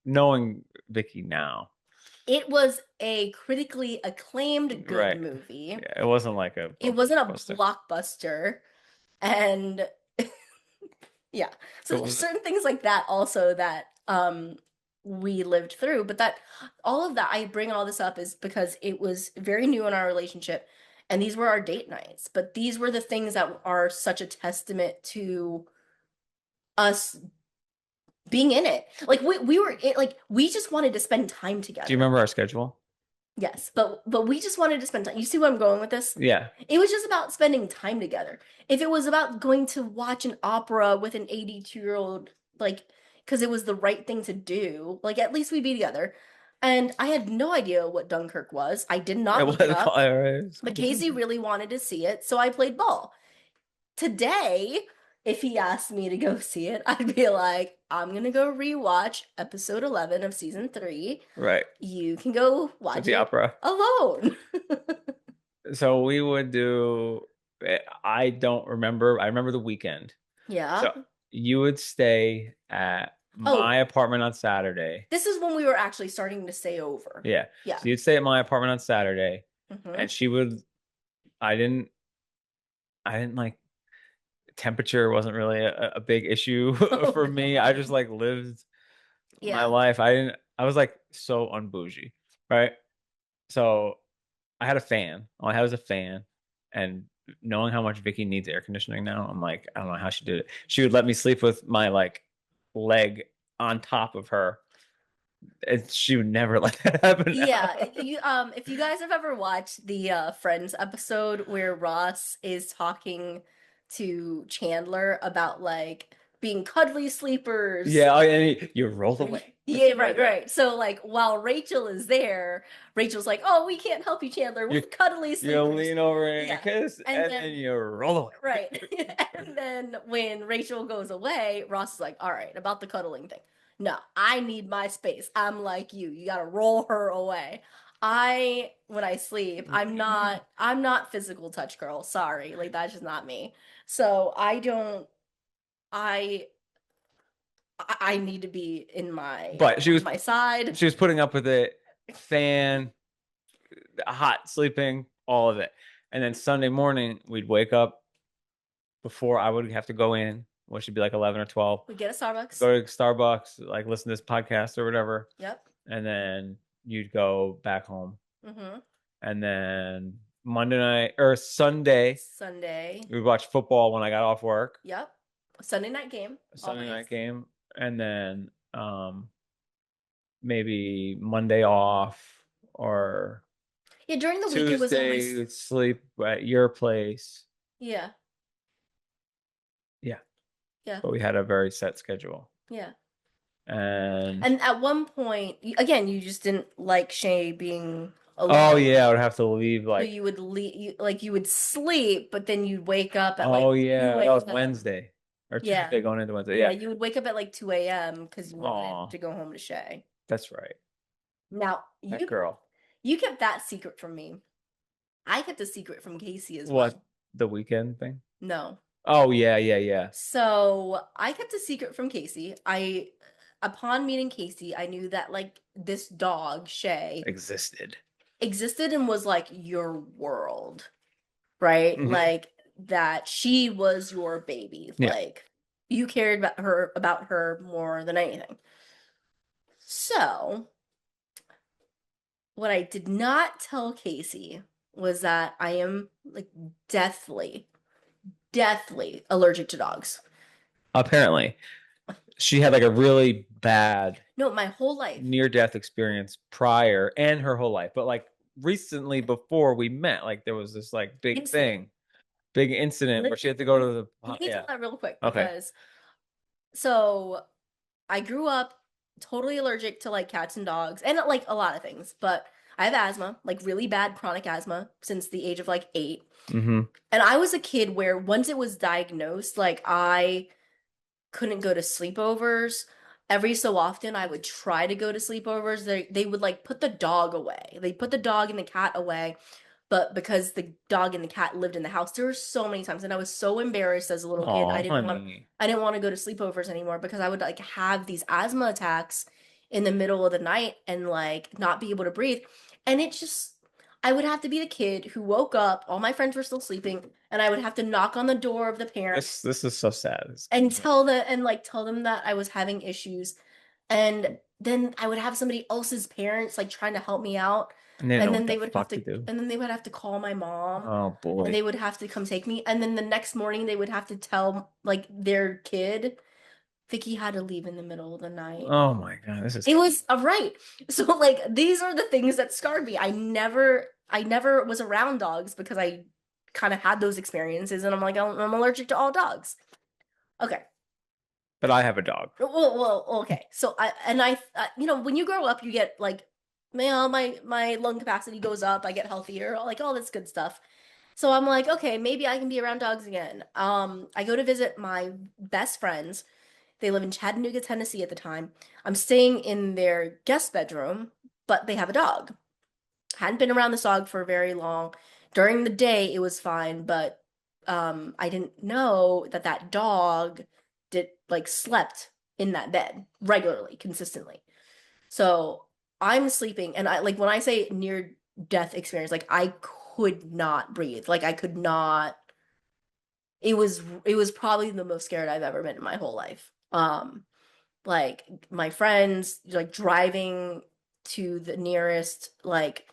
knowing Vicky now. It was a critically acclaimed good movie. Yeah, it wasn't like it wasn't a blockbuster. And yeah. So there's certain things like that also that we lived through. But that all of that, I bring all this up is because it was very new in our relationship, and these were our date nights. But these were the things that are such a testament to us being in it. Like we were like we just wanted to spend time together. Do you remember our schedule? Yes, but we just wanted to spend time. You see where I'm going with this? Yeah. It was just about spending time together. If it was about going to watch an opera with an 82-year-old, like, because it was the right thing to do, like, at least we'd be together. And I had no idea what Dunkirk was. I did not look it up. But Casey really wanted to see it, so I played ball. Today, if he asked me to go see it, I'd be like, I'm gonna go rewatch episode 11 of season 3. Right. You can go watch the opera alone. So we would do, I don't remember. I remember the weekend. Yeah. So you would stay at my apartment on Saturday. This is when we were actually starting to stay over. Yeah. Yeah. So you'd stay at my apartment on Saturday, and she would, I didn't like, temperature wasn't really a big issue for me. I just like lived my life. I was like so unbougie, right? So I had a fan. All I had was a fan, and knowing how much Vicky needs air conditioning now, I'm like, I don't know how she did it. She would let me sleep with my like leg on top of her. And she would never let that happen. Yeah, if you guys have ever watched the Friends episode where Ross is talking to Chandler about like being cuddly sleepers. Yeah, and you roll away. Yeah, right. So like while Rachel is there, Rachel's like, "Oh, we can't help you, Chandler. We're cuddly sleepers." You lean over and kiss, and then you roll away. Right. And then when Rachel goes away, Ross is like, "All right, about the cuddling thing. No, I need my space. I'm like you. You gotta roll her away." When I sleep, I'm not physical touch girl. Sorry. Like that's just not me. So I need to be in my my side. She was putting up with it, fan, hot sleeping, all of it. And then Sunday morning we'd wake up before I would have to go in, which should be like 11 or 12. We'd get a Starbucks. Go to Starbucks, like listen to this podcast or whatever. Yep. And then you'd go back home. And then Monday night or Sunday, we'd watch football when I got off work. Yep. Sunday night game. And then maybe Monday off, or during the week it was always we'd sleep at your place. Yeah. But we had a very set schedule. Yeah. And at one point, again, you just didn't like Shay being alone. Oh yeah, I would have to leave like. So you would leave, you would sleep, but then you'd wake up at that was Wednesday or Tuesday going into Wednesday. Yeah, you would wake up at like 2 a.m. because you wanted to go home to Shay. That's right. Now girl, you kept that secret from me. I kept a secret from Casey as well. What, the weekend thing? No. Oh yeah. So I kept a secret from Casey. Upon meeting Casey, I knew that like this dog, Shay, existed and was like your world, right? Like that she was your baby. Yeah. Like you cared about her more than anything. So what I did not tell Casey was that I am like deathly allergic to dogs. Apparently. She had like a really bad my whole life near-death experience prior, and her whole life, but like recently before we met, like there was this like big incident where she had to go to the Let me tell that real quick. Okay. Because so I grew up totally allergic to like cats and dogs and like a lot of things, but I have asthma, like really bad chronic asthma since the age of like 8. And I was a kid where once it was diagnosed, like I couldn't go to sleepovers. Every so often I would try to go to sleepovers. They would like put the dog away. They put the dog and the cat away. But because the dog and the cat lived in the house, there were so many times, and I was so embarrassed as a little kid. I didn't want to go to sleepovers anymore because I would like have these asthma attacks in the middle of the night and like not be able to breathe. And I would have to be the kid who woke up, all my friends were still sleeping, and I would have to knock on the door of the parents. This is so sad. And tell them that I was having issues. And then I would have somebody else's parents like trying to help me out. And they And know then what they the would have fuck to, to do. and then they would have to call my mom. Oh And boy. they would have to come take me. And then the next morning they would have to tell like their kid, Vicky had to leave in the middle of the night. Oh my God, this is. It was right. So like these are the things that scarred me. I never was around dogs because I kind of had those experiences, and I'm like, I'm allergic to all dogs. Okay. But I have a dog. Well, okay. So you know, when you grow up, you get like, my lung capacity goes up. I get healthier, like all this good stuff. So I'm like, okay, maybe I can be around dogs again. I go to visit my best friends. They live in Chattanooga, Tennessee at the time. I'm staying in their guest bedroom, but they have a dog. Hadn't been around this dog for very long. During the day, it was fine, but I didn't know that that dog did like slept in that bed regularly, consistently. So I'm sleeping, and I like when I say near death experience, like I could not breathe. Like I could not. It was probably the most scared I've ever been in my whole life. Like my friends like driving to the nearest like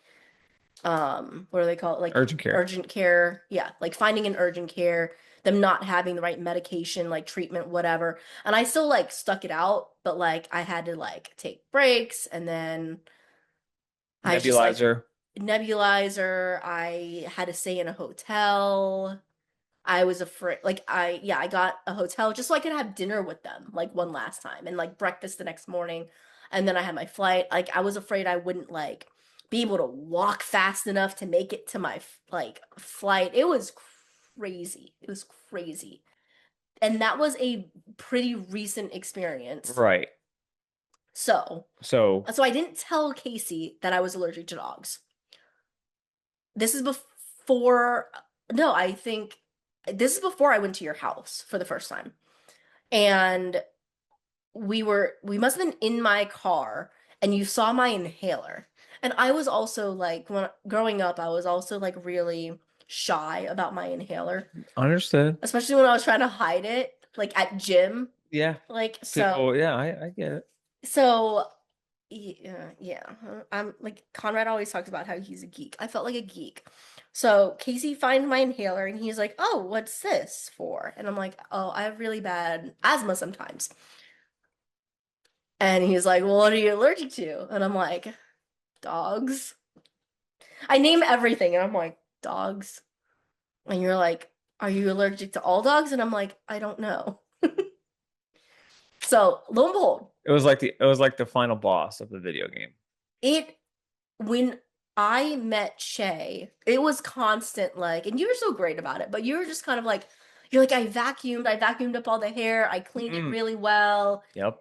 what do they call it, like urgent care, yeah, like finding an urgent care, them not having the right medication, like treatment, whatever, and I still like stuck it out, but like I had to like take breaks, and then I just like nebulizer, I had to stay in a hotel. I was afraid, like, I got a hotel just so I could have dinner with them, like, one last time, and, like, breakfast the next morning, and then I had my flight. Like, I was afraid I wouldn't, like, be able to walk fast enough to make it to my, like, flight. It was crazy. It was crazy. And that was a pretty recent experience. Right. So I didn't tell Casey that I was allergic to dogs. This is before, no, I think this is before I went to your house for the first time. And we must have been in my car, and you saw my inhaler. And I was also like, when growing up, I was also like really shy about my inhaler. Understood. Especially when I was trying to hide it, like at gym. Yeah. Like, so. Yeah, I get it. So yeah. I'm like, Conrad always talks about how he's a geek. I felt like a geek. So Casey finds my inhaler, and he's like, "Oh, what's this for?" And I'm like, "Oh, I have really bad asthma sometimes." And he's like, "Well, what are you allergic to?" And I'm like, "Dogs." I name everything, and I'm like, "Dogs." And you're like, "Are you allergic to all dogs?" And I'm like, "I don't know." So lo and behold, it was like the final boss of the video game. When I met Shay, it was constant, like, and you were so great about it, but you were just kind of like, you're like, I vacuumed up all the hair, I cleaned it really well. Yep.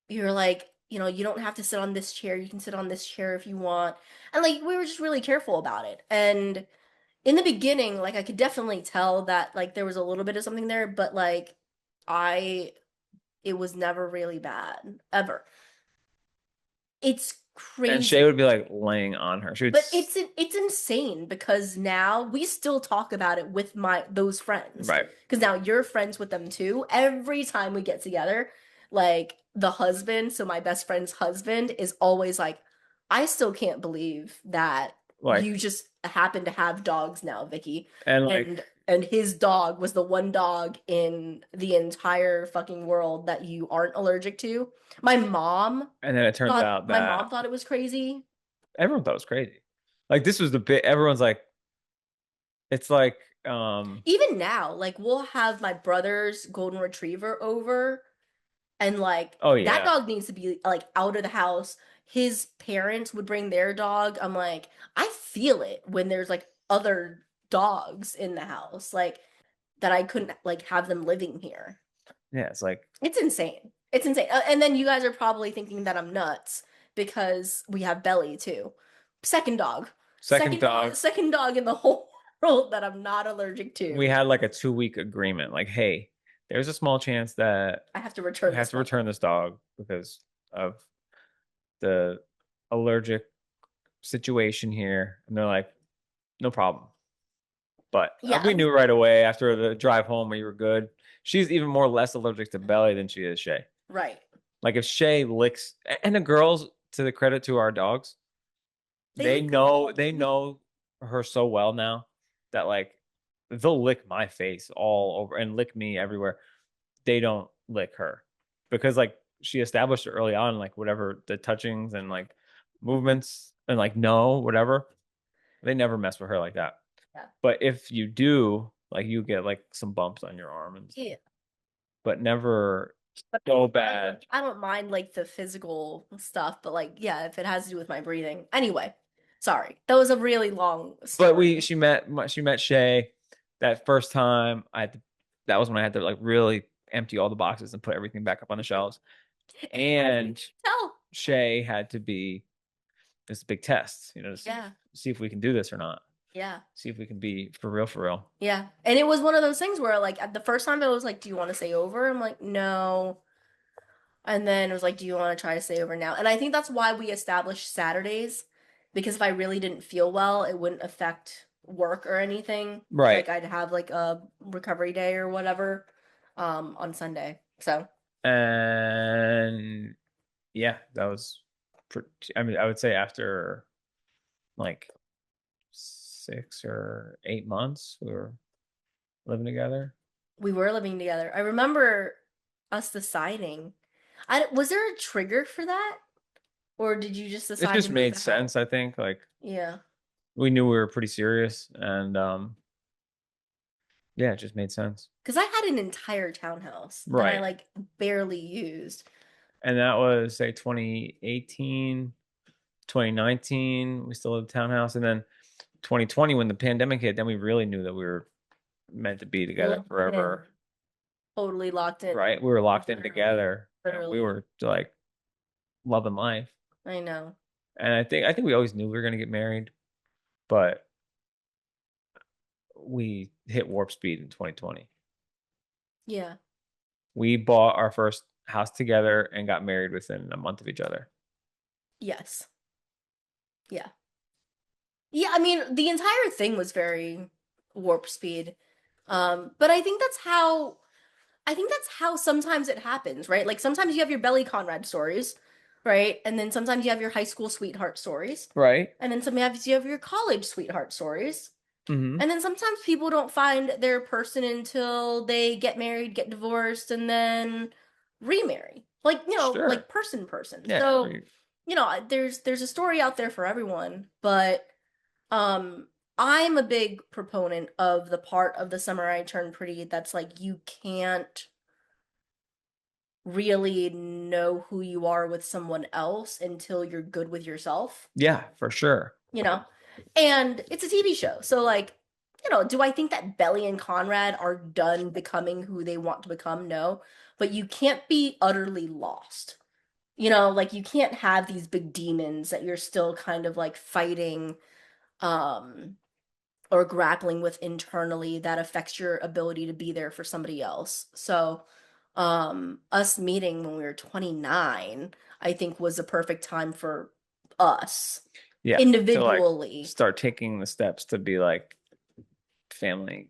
You're like, you know, you don't have to sit on this chair, you can sit on this chair if you want. And like, we were just really careful about it. And in the beginning, like, I could definitely tell that like there was a little bit of something there, but like it was never really bad, ever. It's crazy. And Shay would be like laying on her. But it's insane because now we still talk about it with those friends. Right. Because now you're friends with them too. Every time we get together, like the husband, so my best friend's husband is always like, I still can't believe that you just happen to have dogs now, Vicky. And his dog was the one dog in the entire fucking world that you aren't allergic to. My mom. And then it turns out that my mom thought it was crazy. Everyone thought it was crazy. Like this was the bit. Everyone's like, it's like. Even now, like we'll have my brother's golden retriever over, and like, oh yeah, that dog needs to be like out of the house. His parents would bring their dog. I'm like, I feel it when there's like other dogs in the house, like that I couldn't like have them living here. Yeah, it's like it's insane. It's insane. And then you guys are probably thinking that I'm nuts because we have Belly too. Second dog in the whole world that I'm not allergic to. We had like a 2-week agreement. Like, hey, there's a small chance that I have to return this dog because of the allergic situation here. And they're like, no problem. But we knew right away after the drive home where you were good. She's even less allergic to Belly than she is Shay. Right. Like if Shay licks, and the girls, to the credit to our dogs, they know her so well now that like they'll lick my face all over and lick me everywhere. They don't lick her because like she established it early on, like whatever the touchings and like movements and like no, whatever. They never mess with her like that. Yeah. But if you do, like you get like some bumps on your arm and Yeah. but never But so bad. I don't mind like the physical stuff, but like yeah, if it has to do with my breathing. Anyway, sorry. That was a really long story. But she met Shay that first time. That was when I had to like really empty all the boxes and put everything back up on the shelves. And Tell. Shay had to be this big test, you know, to see if we can do this or not. Yeah. See if we can be for real, for real. Yeah. And it was one of those things where like at the first time it was like, do you want to stay over? I'm like, no. And then it was like, do you want to try to stay over now? And I think that's why we established Saturdays, because if I really didn't feel well, it wouldn't affect work or anything. Right. Like I'd have like a recovery day or whatever on Sunday. So. And yeah, that was I mean, I would say after like 6 or 8 months we were living together. We were living together. I remember us deciding. Was there a trigger for that? Or did you just decide It just to made move out? sense, I think. Like Yeah. we knew we were pretty serious and yeah, it just made sense. Because I had an entire townhouse that I like barely used. And that was say 2018, 2019, we still had a townhouse. And then 2020, when the pandemic hit, then we really knew that we were meant to be together forever. Totally locked in. Right? We were locked in together. Literally. We were like loving life. I know. And I think we always knew we were gonna get married, but we hit warp speed in 2020. Yeah. We bought our first house together and got married within a month of each other. Yes. Yeah. Yeah, I mean, the entire thing was very warp speed. But I think that's how sometimes it happens, right? Like sometimes you have your Belly Conrad stories, right? And then sometimes you have your high school sweetheart stories. Right. And then sometimes you have your college sweetheart stories. Mm-hmm. And then sometimes people don't find their person until they get married, get divorced, and then remarry. Like, you know, like person. Yeah, so, you know, there's a story out there for everyone, but I'm a big proponent of the part of the summer I turned pretty that's like you can't really know who you are with someone else until you're good with yourself. Yeah, for sure. You know? And it's a TV show. So like, you know, do I think that Belly and Conrad are done becoming who they want to become? No. But you can't be utterly lost. You know, like you can't have these big demons that you're still kind of like fighting or grappling with internally that affects your ability to be there for somebody else. So us meeting when we were 29, I think was a perfect time for us. Yeah, individually. Like start taking the steps to be like family.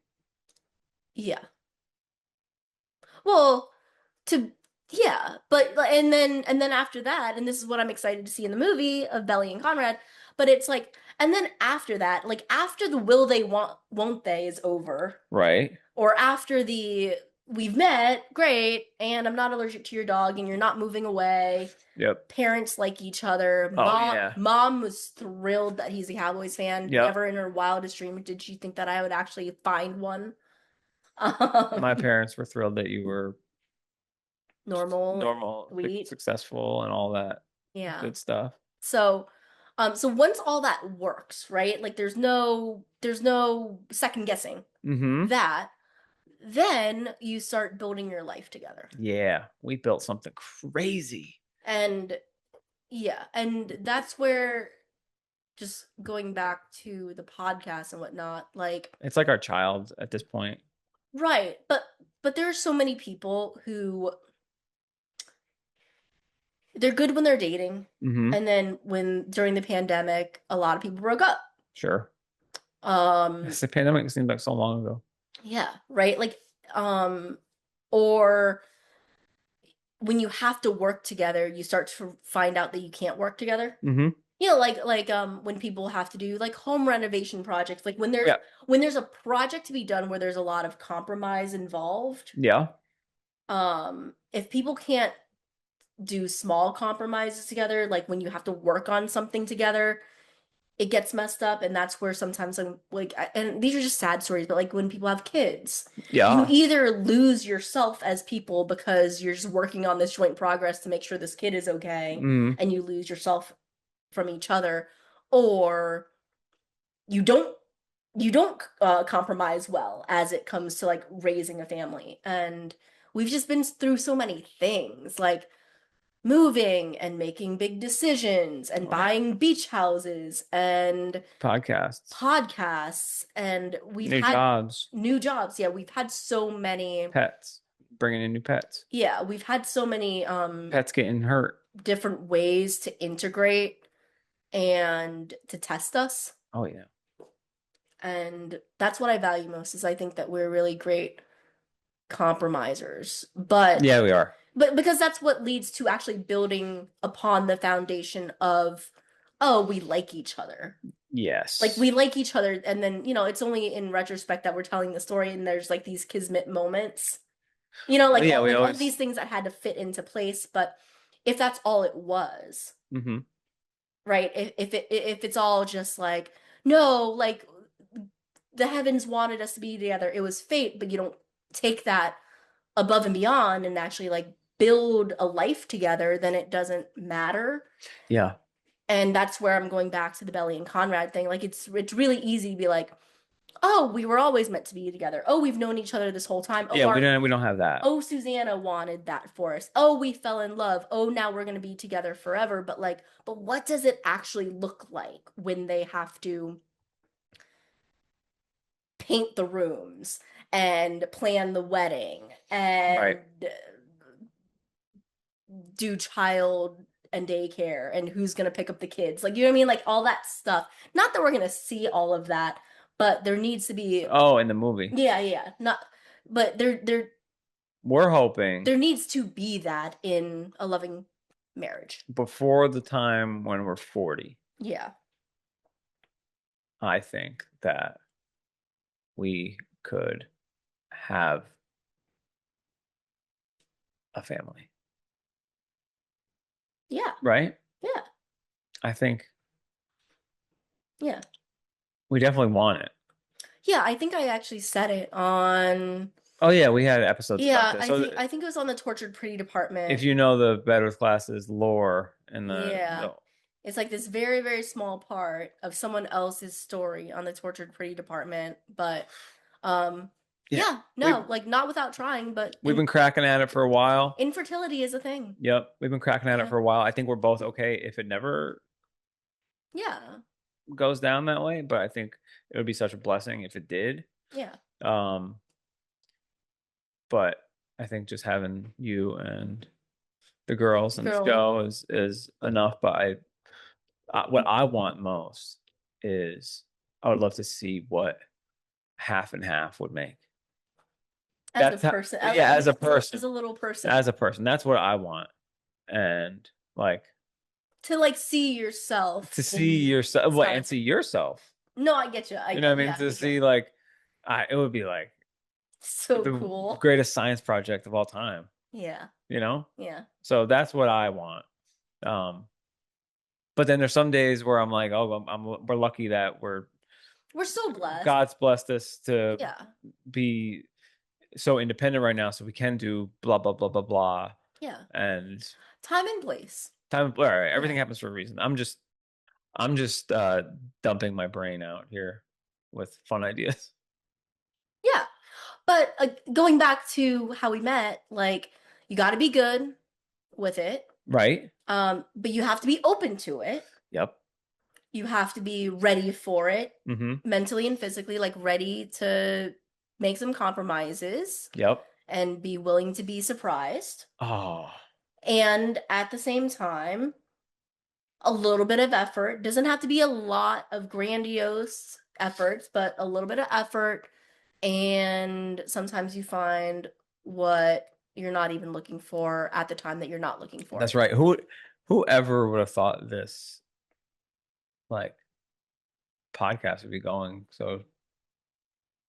Yeah. Well, but and then after that, and this is what I'm excited to see in the movie of Belly and Conrad, but it's like, and then after that, like after the will they won't they is over. Right. Or after the we've met, great, and I'm not allergic to your dog and you're not moving away. Yep. Parents like each other. Mom was thrilled that he's a Cowboys fan. Yep. Never in her wildest dream did she think that I would actually find one. My parents were thrilled that you were normal, sweet, successful, and all that. Yeah. Good stuff. So once all that works, right? Like there's no second guessing that. Then you start building your life together. Yeah, we built something crazy. And yeah, and that's where, just going back to the podcast and whatnot, like it's like our child at this point. Right, but there are so many people who they're good when they're dating, and then during the pandemic, a lot of people broke up. Sure. The pandemic seemed like so long ago. Yeah, right? Like, or when you have to work together, you start to find out that you can't work together. Mm-hmm. You know, like when people have to do like home renovation projects, like when Yeah. there's a project to be done where there's a lot of compromise involved. Yeah. If people can't do small compromises together, like when you have to work on something together, it gets messed up. And that's where sometimes I'm like, and these are just sad stories, but like when people have kids, you Yeah. either lose yourself as people because you're just working on this joint progress to make sure this kid is okay, Mm. and you lose yourself from each other, or you don't compromise well as it comes to like raising a family. And we've just been through so many things, like moving and making big decisions and buying beach houses and Podcasts, and we've new had jobs. Yeah, we've had so many Pets, bringing in new pets. Yeah, we've had so many Pets getting hurt. different ways to integrate and to test us. Oh yeah. And that's what I value most, is I think that we're really great compromisers. But yeah, we are. But because that's what leads to actually building upon the foundation of, oh, we like each other. Yes. Like we like each other, and then, you know, it's only in retrospect that we're telling the story, and there's like these kismet moments. You know, like, all these things that had to fit into place. But if that's all it was, mm-hmm. right? If it's all just like, no, like the heavens wanted us to be together, it was fate, but you don't take that above and beyond and actually like build a life together, then it doesn't matter. Yeah. And that's where I'm going back to the Belly and Conrad thing. Like it's really easy to be like, oh, we were always meant to be together. Oh, we've known each other this whole time. Oh, yeah, we don't have that. Oh, Susanna wanted that for us. Oh, we fell in love. Oh, now we're going to be together forever. But what does it actually look like when they have to paint the rooms and plan the wedding and do child and daycare and who's going to pick up the kids? Like, you know what I mean? Like all that stuff. Not that we're going to see all of that, but there needs to be. Oh, in the movie. Yeah. Not, but we're hoping there needs to be that in a loving marriage. Before the time when we're 40. Yeah. I think that we could have a family. Yeah. Right? Yeah. I think. Yeah. We definitely want it. Yeah, I think I actually said it on. Oh yeah, we had episodes about this. Yeah, I think it was on the Tortured Pretty department. If you know the Better with Glasses lore and the it's like this very, very small part of someone else's story on the Tortured Pretty department, but like not without trying, but we've been cracking at it for a while. Infertility is a thing. Yep, we've been cracking at it for a while. I think we're both okay if it never goes down that way, but I think it would be such a blessing if it did. Yeah. But I think just having you and the girls and Joe is enough. But what I want most is I would love to see what half and half would make. As a person. As a person. As a little person. As a person. That's what I want. And like. To like see yourself. To see yourself. Well, and see yourself. No, I get you. You know what I mean? Yeah, to see like, it would be like. So cool. Greatest science project of all time. Yeah. You know? Yeah. So that's what I want. But then there's some days where I'm like, oh, we're lucky that we're so blessed. God's blessed us to be so independent right now, so we can do blah blah blah blah blah. Yeah. And time and place. All right. Everything happens for a reason. I'm just dumping my brain out here with fun ideas. Yeah. But going back to how we met, like you got to be good with it. Right. But you have to be open to it. Yep. You have to be ready for it, mentally and physically, like ready to make some compromises. Yep. And be willing to be surprised. Oh. And at the same time, a little bit of effort. Doesn't have to be a lot of grandiose efforts, but a little bit of effort. And sometimes you find what you're not even looking for at the time that you're not looking for. That's right. Whoever would have thought this like podcast would be going so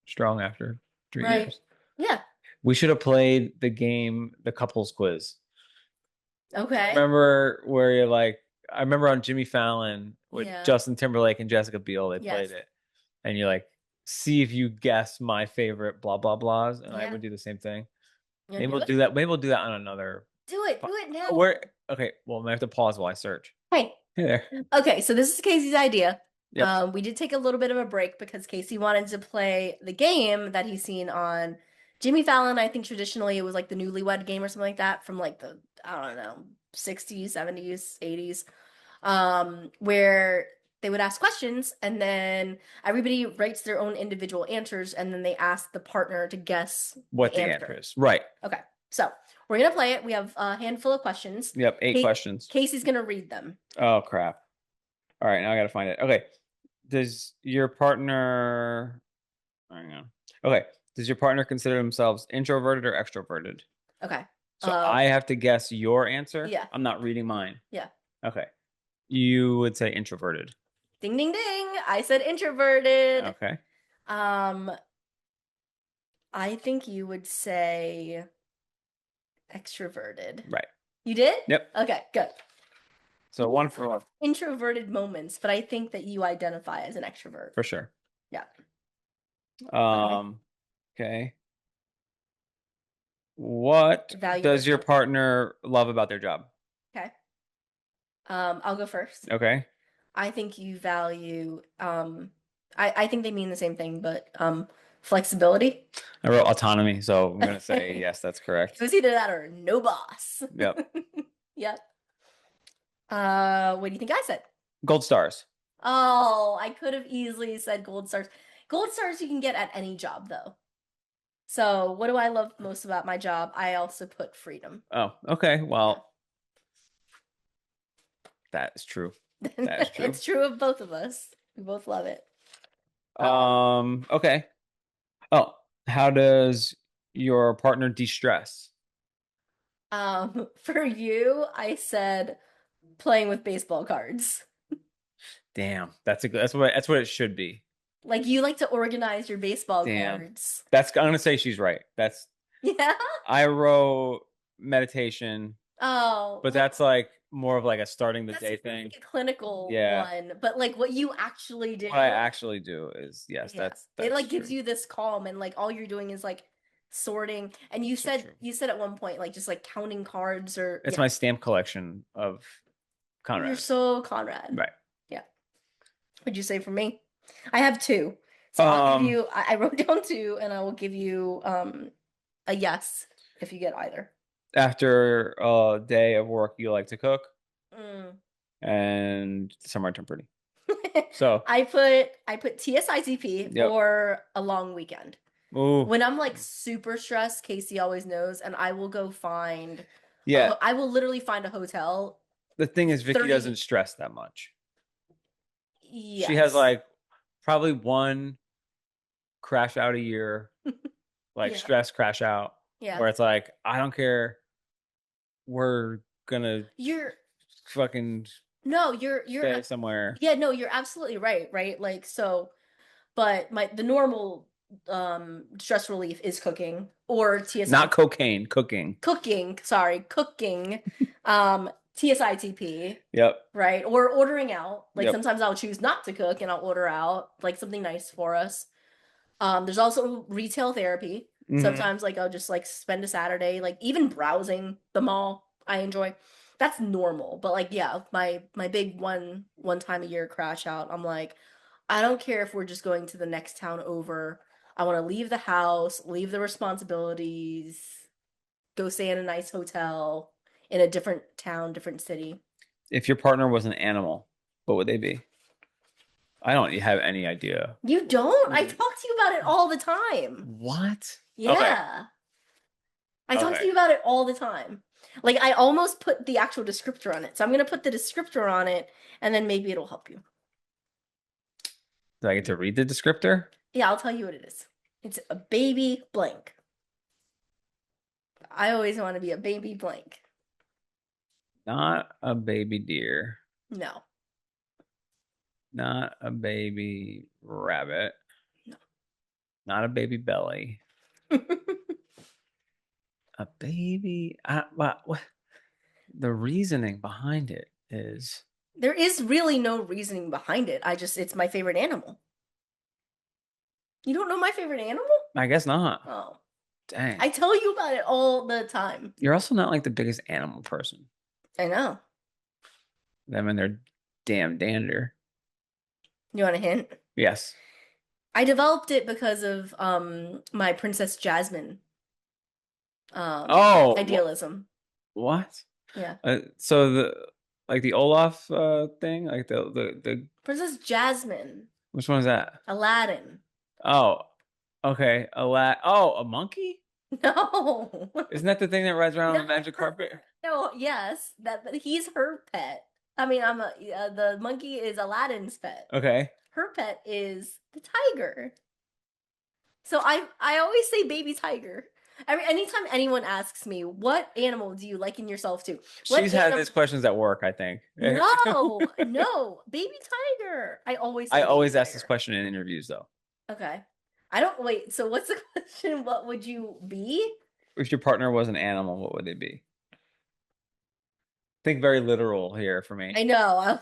strong after 3 years? Yeah. We should have played the game, the couples quiz. Okay. Remember where you're like, I remember on Jimmy Fallon with Justin Timberlake and Jessica Biel, they played it. And you're like, see if you guess my favorite blah blah blahs, and I would do the same thing. Maybe we'll do that. Maybe we'll do that on another. Do it now. Okay, well, I have to pause while I search. Hey there. Okay, so this is Casey's idea. Yep. We did take a little bit of a break because Casey wanted to play the game that he's seen on Jimmy Fallon. I think traditionally it was like the Newlywed Game or something like that from like the, I don't know, 60s, 70s, 80s, where they would ask questions and then everybody writes their own individual answers and then they ask the partner to guess what the answer is. Right. Okay, so we're going to play it. We have a handful of questions. Yep, 8 questions. Casey's going to read them. Oh, crap. All right, now I got to find it. Okay. Does your partner... Hang on. Okay. Does your partner consider themselves introverted or extroverted? Okay. So I have to guess your answer? Yeah. I'm not reading mine. Yeah. Okay. You would say introverted. Ding, ding, ding. I said introverted. Okay. I think you would say extroverted. Right. You did? Yep. Okay, good. So 1 for 1. Introverted moments, but I think that you identify as an extrovert. For sure. Yeah. Okay. What does your partner love about their job? Okay. I'll go first. Okay. I think you value I think they mean the same thing, but flexibility. I wrote autonomy, so I'm gonna say yes, that's correct. It was either that or no boss. Yep. Yep. What do you think I said? Gold stars. Oh, I could have easily said gold stars. Gold stars you can get at any job though. So what do I love most about my job? I also put freedom. Oh, okay. Well, that is true. That is true. It's true of both of us. We both love it. Okay. Oh, how does your partner de-stress? For you, I said playing with baseball cards. Damn, that's what it should be. Like you like to organize your baseball cards. I'm gonna say she's right. Yeah. I wrote meditation. Oh. But that's like more of like a starting the day thing. Like a clinical one. But like what you actually do. What I actually do is that's it like gives you this calm and like all you're doing is like sorting. And you said at one point like just like counting cards or it's my stamp collection of Conrad. You're so Conrad. Right. Yeah. What'd you say for me? I have 2. So I'll give you I wrote down 2 and I will give you a yes if you get either. After a day of work, you like to cook, and summer term pretty. So I put TSITP or a long weekend. Ooh. When I'm like super stressed, Casey always knows, and I will go find. Yeah, I will literally find a hotel. The thing is, Vicky doesn't stress that much. Yes. She has like probably 1 crash out a year, like stress crash out. Yeah. Where it's like, I don't care. We're gonna fucking you're stay somewhere. Yeah, no, you're absolutely right, like so, but the normal stress relief is cooking or TSITP. Not cocaine, cooking. Cooking. TSITP. Yep. Right, or ordering out. Like sometimes I'll choose not to cook and I'll order out like something nice for us. There's also retail therapy. Sometimes like I'll just like spend a Saturday like even browsing the mall. I enjoy. That's normal. But like my big one time a year crash out. I'm like, I don't care if we're just going to the next town over. I want to leave the house, leave the responsibilities, go stay in a nice hotel in a different town, different city. If your partner was an animal, what would they be? I don't have any idea. You don't? I talk to you about it all the time. What? Yeah. Okay. I talk to you about it all the time. Like, I almost put the actual descriptor on it. So I'm going to put the descriptor on it, and then maybe it'll help you. Do I get to read the descriptor? Yeah, I'll tell you what it is. It's a baby blank. I always want to be a baby blank. Not a baby deer. No. Not a baby rabbit. No. Not a baby belly. A baby. What? The reasoning behind it is. There is really no reasoning behind it. It's my favorite animal. You don't know my favorite animal? I guess not. Oh. Dang. I tell you about it all the time. You're also not like the biggest animal person. I know. Them and their damn dander. You want a hint? Yes. I developed it because of my Princess Jasmine idealism. What? Yeah. So the Olaf thing, like the Princess Jasmine. which one is that? Aladdin. Oh, okay. A monkey? No. Isn't that the thing that rides around on the magic carpet? No, yes, but he's her pet. I mean, the monkey is Aladdin's pet. Okay. Her pet is the tiger. So I always say baby tiger. Anytime anyone asks me, what animal do you liken yourself to? She's had these questions at work, I think. No, baby tiger. I always ask this question in interviews though. Okay. Wait, so what's the question? What would you be? If your partner was an animal, what would they be? Think very literal here for me. I know.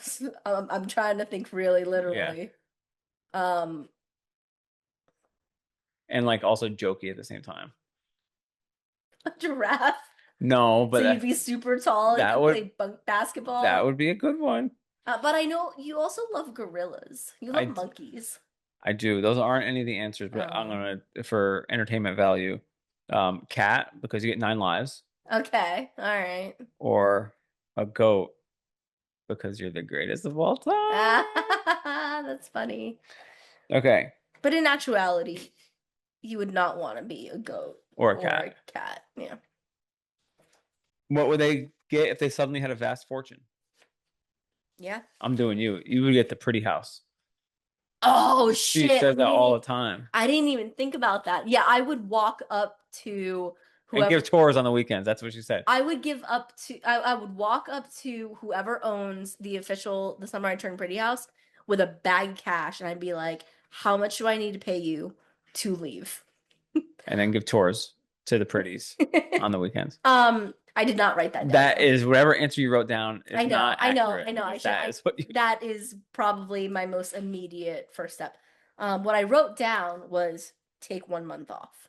I'm trying to think really literally. Yeah. And like also jokey at the same time. A giraffe. No, but so you'd be super tall and play basketball. That would be a good one. But I know you also love gorillas. You love monkeys. I do. Those aren't any of the answers, but I'm gonna, for entertainment value, cat, because you get 9 lives. Okay, all right. Or a goat, because you're the greatest of all time. That's funny. Okay. But in actuality, you would not want to be a goat or a cat. Or a cat, yeah. What would they get if they suddenly had a vast fortune? Yeah. I'm doing you. You would get the pretty house. Oh shit! She says that all the time. I didn't even think about that. Yeah, I would walk up to whoever and give tours on the weekends. That's what she said. I would I would walk up to whoever owns the Summer I Turn Pretty house with a bag of cash, and I'd be like, "How much do I need to pay you to leave?" And then give tours to the pretties on the weekends. I did not write that down. That is whatever answer you wrote down is not accurate. I know. That is probably my most immediate first step. What I wrote down was take 1 month off.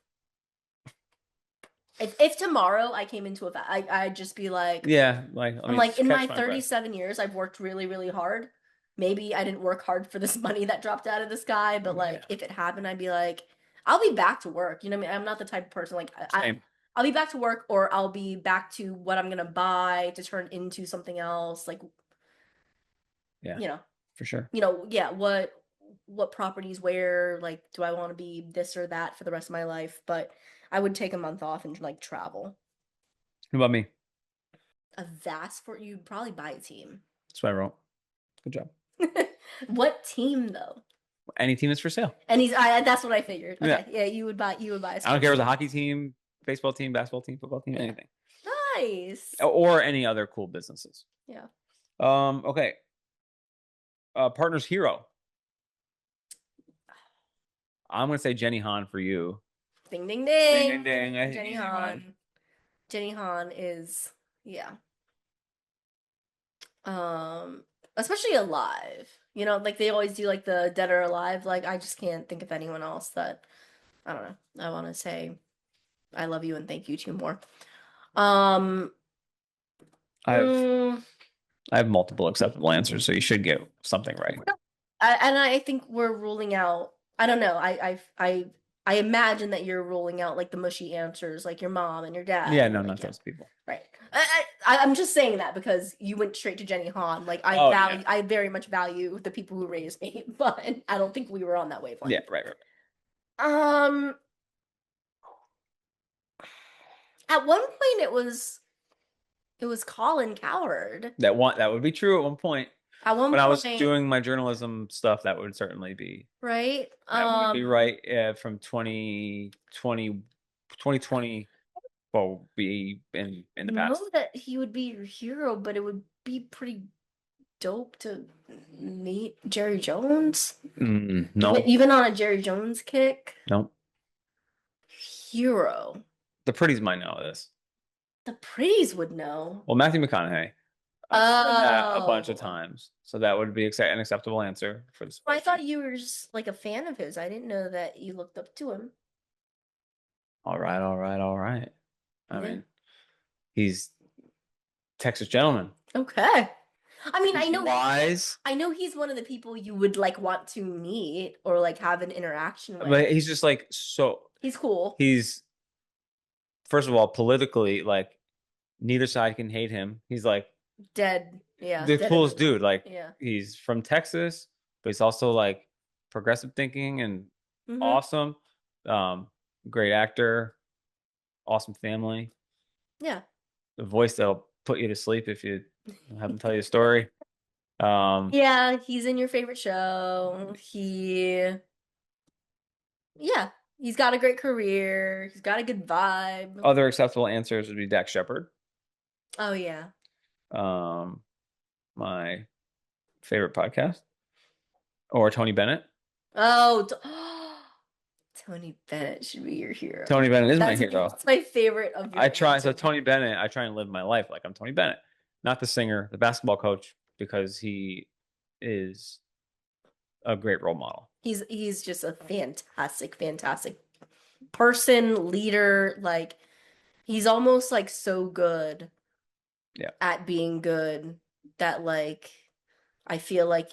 If tomorrow I came into I'd just be like, yeah, like I'm like, in my 37 years, I've worked really, really hard. Maybe I didn't work hard for this money that dropped out of the sky, but like, if it happened, I'd be like, I'll be back to work. You know what I mean? I'm not the type of person like I'll be back to work, or I'll be back to what I'm gonna buy to turn into something else. Like, yeah, you know, for sure. You know, yeah. What properties where? Like, do I want to be this or that for the rest of my life? But I would take a month off and like travel. What about me? A vast for you'd probably buy a team. That's what I wrote. Good job. What team though? Any team is for sale. And that's what I figured. Okay, yeah, you would buy. A I don't care if it was a hockey team, baseball team, basketball team, football team, anything. Nice. Or any other cool businesses. Yeah. Okay. Partner's hero. I'm gonna say Jenny Han for you. Ding ding ding. Ding ding ding. Jenny Han. Jenny Han is especially alive. You know, like they always do like the dead or alive. Like I just can't think of anyone else that I don't know. I want to say I love you and thank you to more. I have multiple acceptable answers, so you should get something right. I think we're ruling out. I don't know. I imagine that you're ruling out like the mushy answers, like your mom and your dad. Yeah, no, not those people. Right. I'm just saying that because you went straight to Jenny Han. Like I very much value the people who raised me, but I don't think we were on that wavelength. Yeah, right. At one point it was Colin Cowherd. That would be true at one point. At one point, when I was doing my journalism stuff, that would certainly be right. That would be right from 2020. Well, be in the know past. that he would be your hero, but it would be pretty dope to meet Jerry Jones. No, Even on a Jerry Jones kick. no. Hero. The pretties might know this. The pretties would know. Well, Matthew McConaughey. I've said that a bunch of Oh. times, so that would be an acceptable answer for this. I thought you were just like a fan of his. I didn't know that you looked up to him. All right, all right, all right. I Yeah. mean, he's Texas gentleman. Okay. I mean, He's wise, I know he's one of the people you would like want to meet or like have an interaction with. but he's just like so. He's cool. He's first of all politically like neither side can hate him. He's like Dead. Yeah. the dead coolest in the- dude. Like Yeah. he's from Texas, but he's also like progressive thinking and Mhm. awesome. Great actor, awesome family. Yeah. The voice that'll put you to sleep if you have him tell you a story. Yeah, he's in your favorite show. Yeah, he's got a great career. He's got a good vibe. Other acceptable answers would be Dax Shepard. Oh yeah. My favorite podcast, or Tony Bennett. Oh, Tony Bennett should be your hero. Tony Bennett is my hero. That's my favorite of your I try. So answers. Tony Bennett, I try and live my life like I'm Tony Bennett, not the singer, the basketball coach, because he is a great role model. He's just a fantastic person, leader. Like he's almost like so good at being good that like I feel like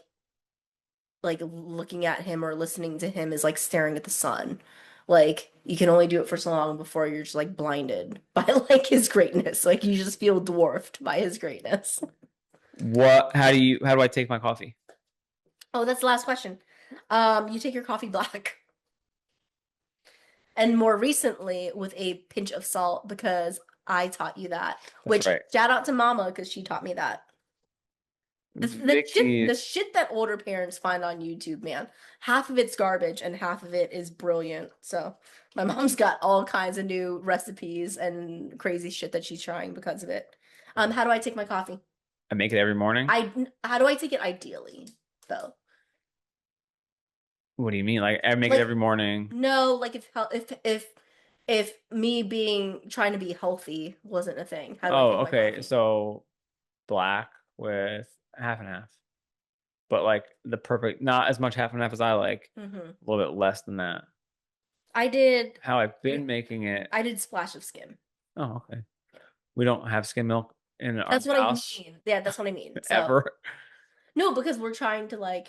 looking at him or listening to him is like staring at the sun. Like you can only do it for so long before you're just like blinded by like his greatness. Like you just feel dwarfed by his greatness. How do I take my coffee? Oh, that's the last question. You take your coffee black. And more recently with a pinch of salt because I taught you that. Which shout out to Mama because she taught me that. The shit that older parents find on YouTube, man. Half of it's garbage and half of it is brilliant. So my mom's got all kinds of new recipes and crazy shit that she's trying because of it. How do I take my coffee? I make it every morning. How do I take it ideally, though? What do you mean? Like I make it every morning? No, like if me trying to be healthy wasn't a thing. How do I take my coffee? So black with half and half, but like the perfect, not as much half and half as I like. A little bit less than that. I did how I've been making it. I did splash of skim. Oh, okay. We don't have skim milk in our That's what house. I mean. Yeah, that's what I mean. So, Ever. No, because we're trying to like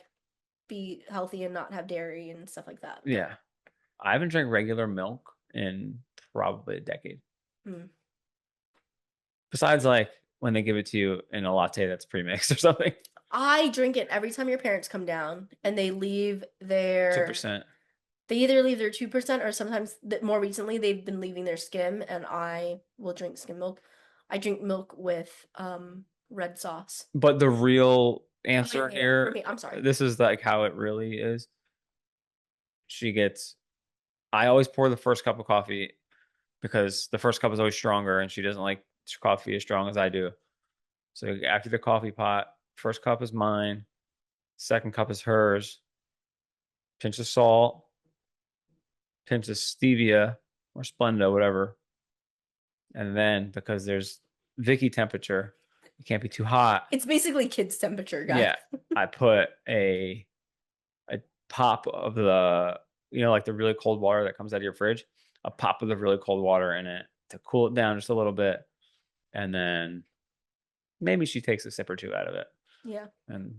be healthy and not have dairy and stuff like that. Yeah. I haven't drank regular milk in probably a decade. Besides like when they give it to you in a latte that's pre-mixed or something. I drink it every time your parents come down and they leave their 2%. They either leave their 2% or sometimes more recently they've been leaving their skim and I will drink skim milk. I drink milk with red sauce. But the real answer here, for me, I'm sorry. This is like how it really is. I always pour the first cup of coffee because the first cup is always stronger and she doesn't like coffee as strong as I do. So after the coffee pot, first cup is mine, second cup is hers, pinch of salt, pinch of stevia or Splenda, whatever. And then because there's Vicky temperature, it can't be too hot. It's basically kids temperature, guys. Yeah. I put a pop of the, like the really cold water that comes out of your fridge, a pop of the really cold water in it to cool it down just a little bit. And then maybe she takes a sip or two out of it. Yeah. And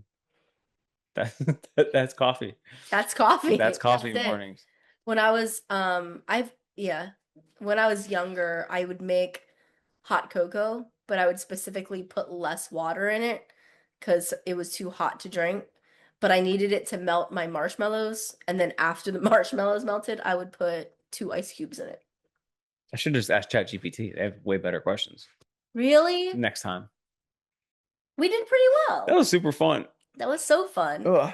that's coffee. That's coffee. That's coffee mornings. When I was when I was younger, I would make hot cocoa, but I would specifically put less water in it because it was too hot to drink. But I needed it to melt my marshmallows, and then after the marshmallows melted, I would put 2 ice cubes in it. I should just ask ChatGPT. They have way better questions. Really? Next time. We did pretty well. That was super fun. That was so fun. Ugh.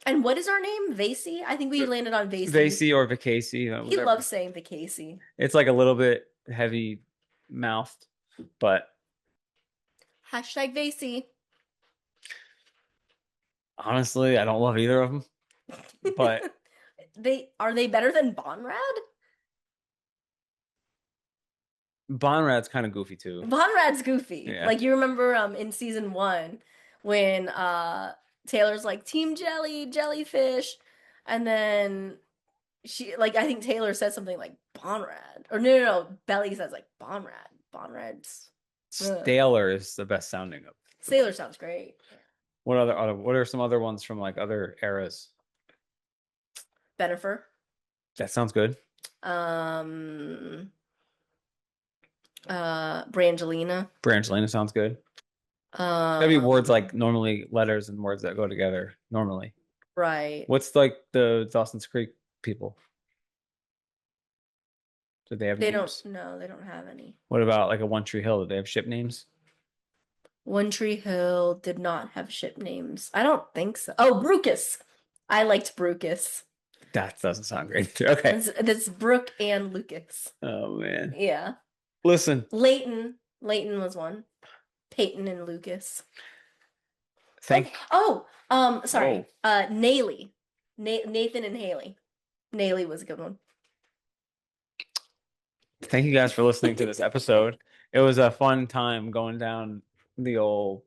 And what is our name? Vasey? I think we landed on Vasey. Vasey or Vicky Casey. He loves saying Vicky Casey. It's like a little bit heavy mouthed, but Hashtag Vasey. honestly, I don't love either of them. But are they better than Bonrad? Bonrad's kind of goofy too. Bonrad's goofy. Yeah. Like you remember in season 1 when Taylor's like Team Jelly, jellyfish, and then she like I think Taylor said something like Bonrad. Or no, Belly says like Bonrad. Bonrad's Staler is the best sounding of. Sailor sounds great. What are some other ones from like other eras? Benifer. That sounds good. Brangelina. Brangelina sounds good. Gotta be words like normally letters and words that go together normally. Right. What's like the Dawson's Creek people? Do they have names? No, they don't have any. What about like a One Tree Hill? Do they have ship names? One Tree Hill did not have ship names. I don't think so. Oh, Brucus. I liked Brucus. That doesn't sound great. Okay. That's Brooke and Lucas. Oh man. Yeah. Listen. Layton was one. Peyton and Lucas. Sorry. Naley. Nathan and Haley. Naley was a good one. Thank you guys for listening to this episode. It was a fun time going down the old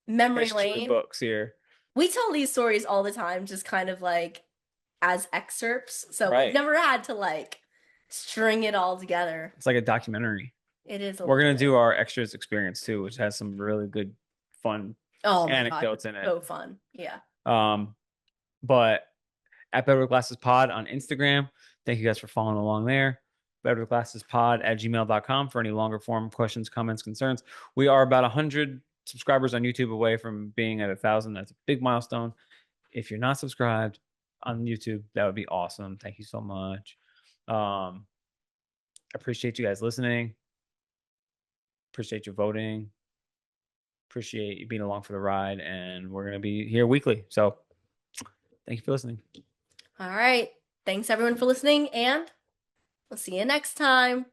memory lane books here. We tell these stories all the time, just kind of like as excerpts. So we've never had to like string it all together. It's like a documentary. It is. We're gonna do our extras experience too, which has some really good, fun anecdotes in it. So fun, yeah. But at Better with Glasses Pod on Instagram. Thank you guys for following along there. betterwithglassespod@gmail.com for any longer form questions, comments, concerns. We are about 100 subscribers on YouTube away from being at 1,000. That's a big milestone. If you're not subscribed on YouTube, that would be awesome. Thank you so much. Appreciate you guys listening. Appreciate you voting. Appreciate you being along for the ride. And we're going to be here weekly. So thank you for listening. All right. Thanks everyone for listening, and we'll see you next time.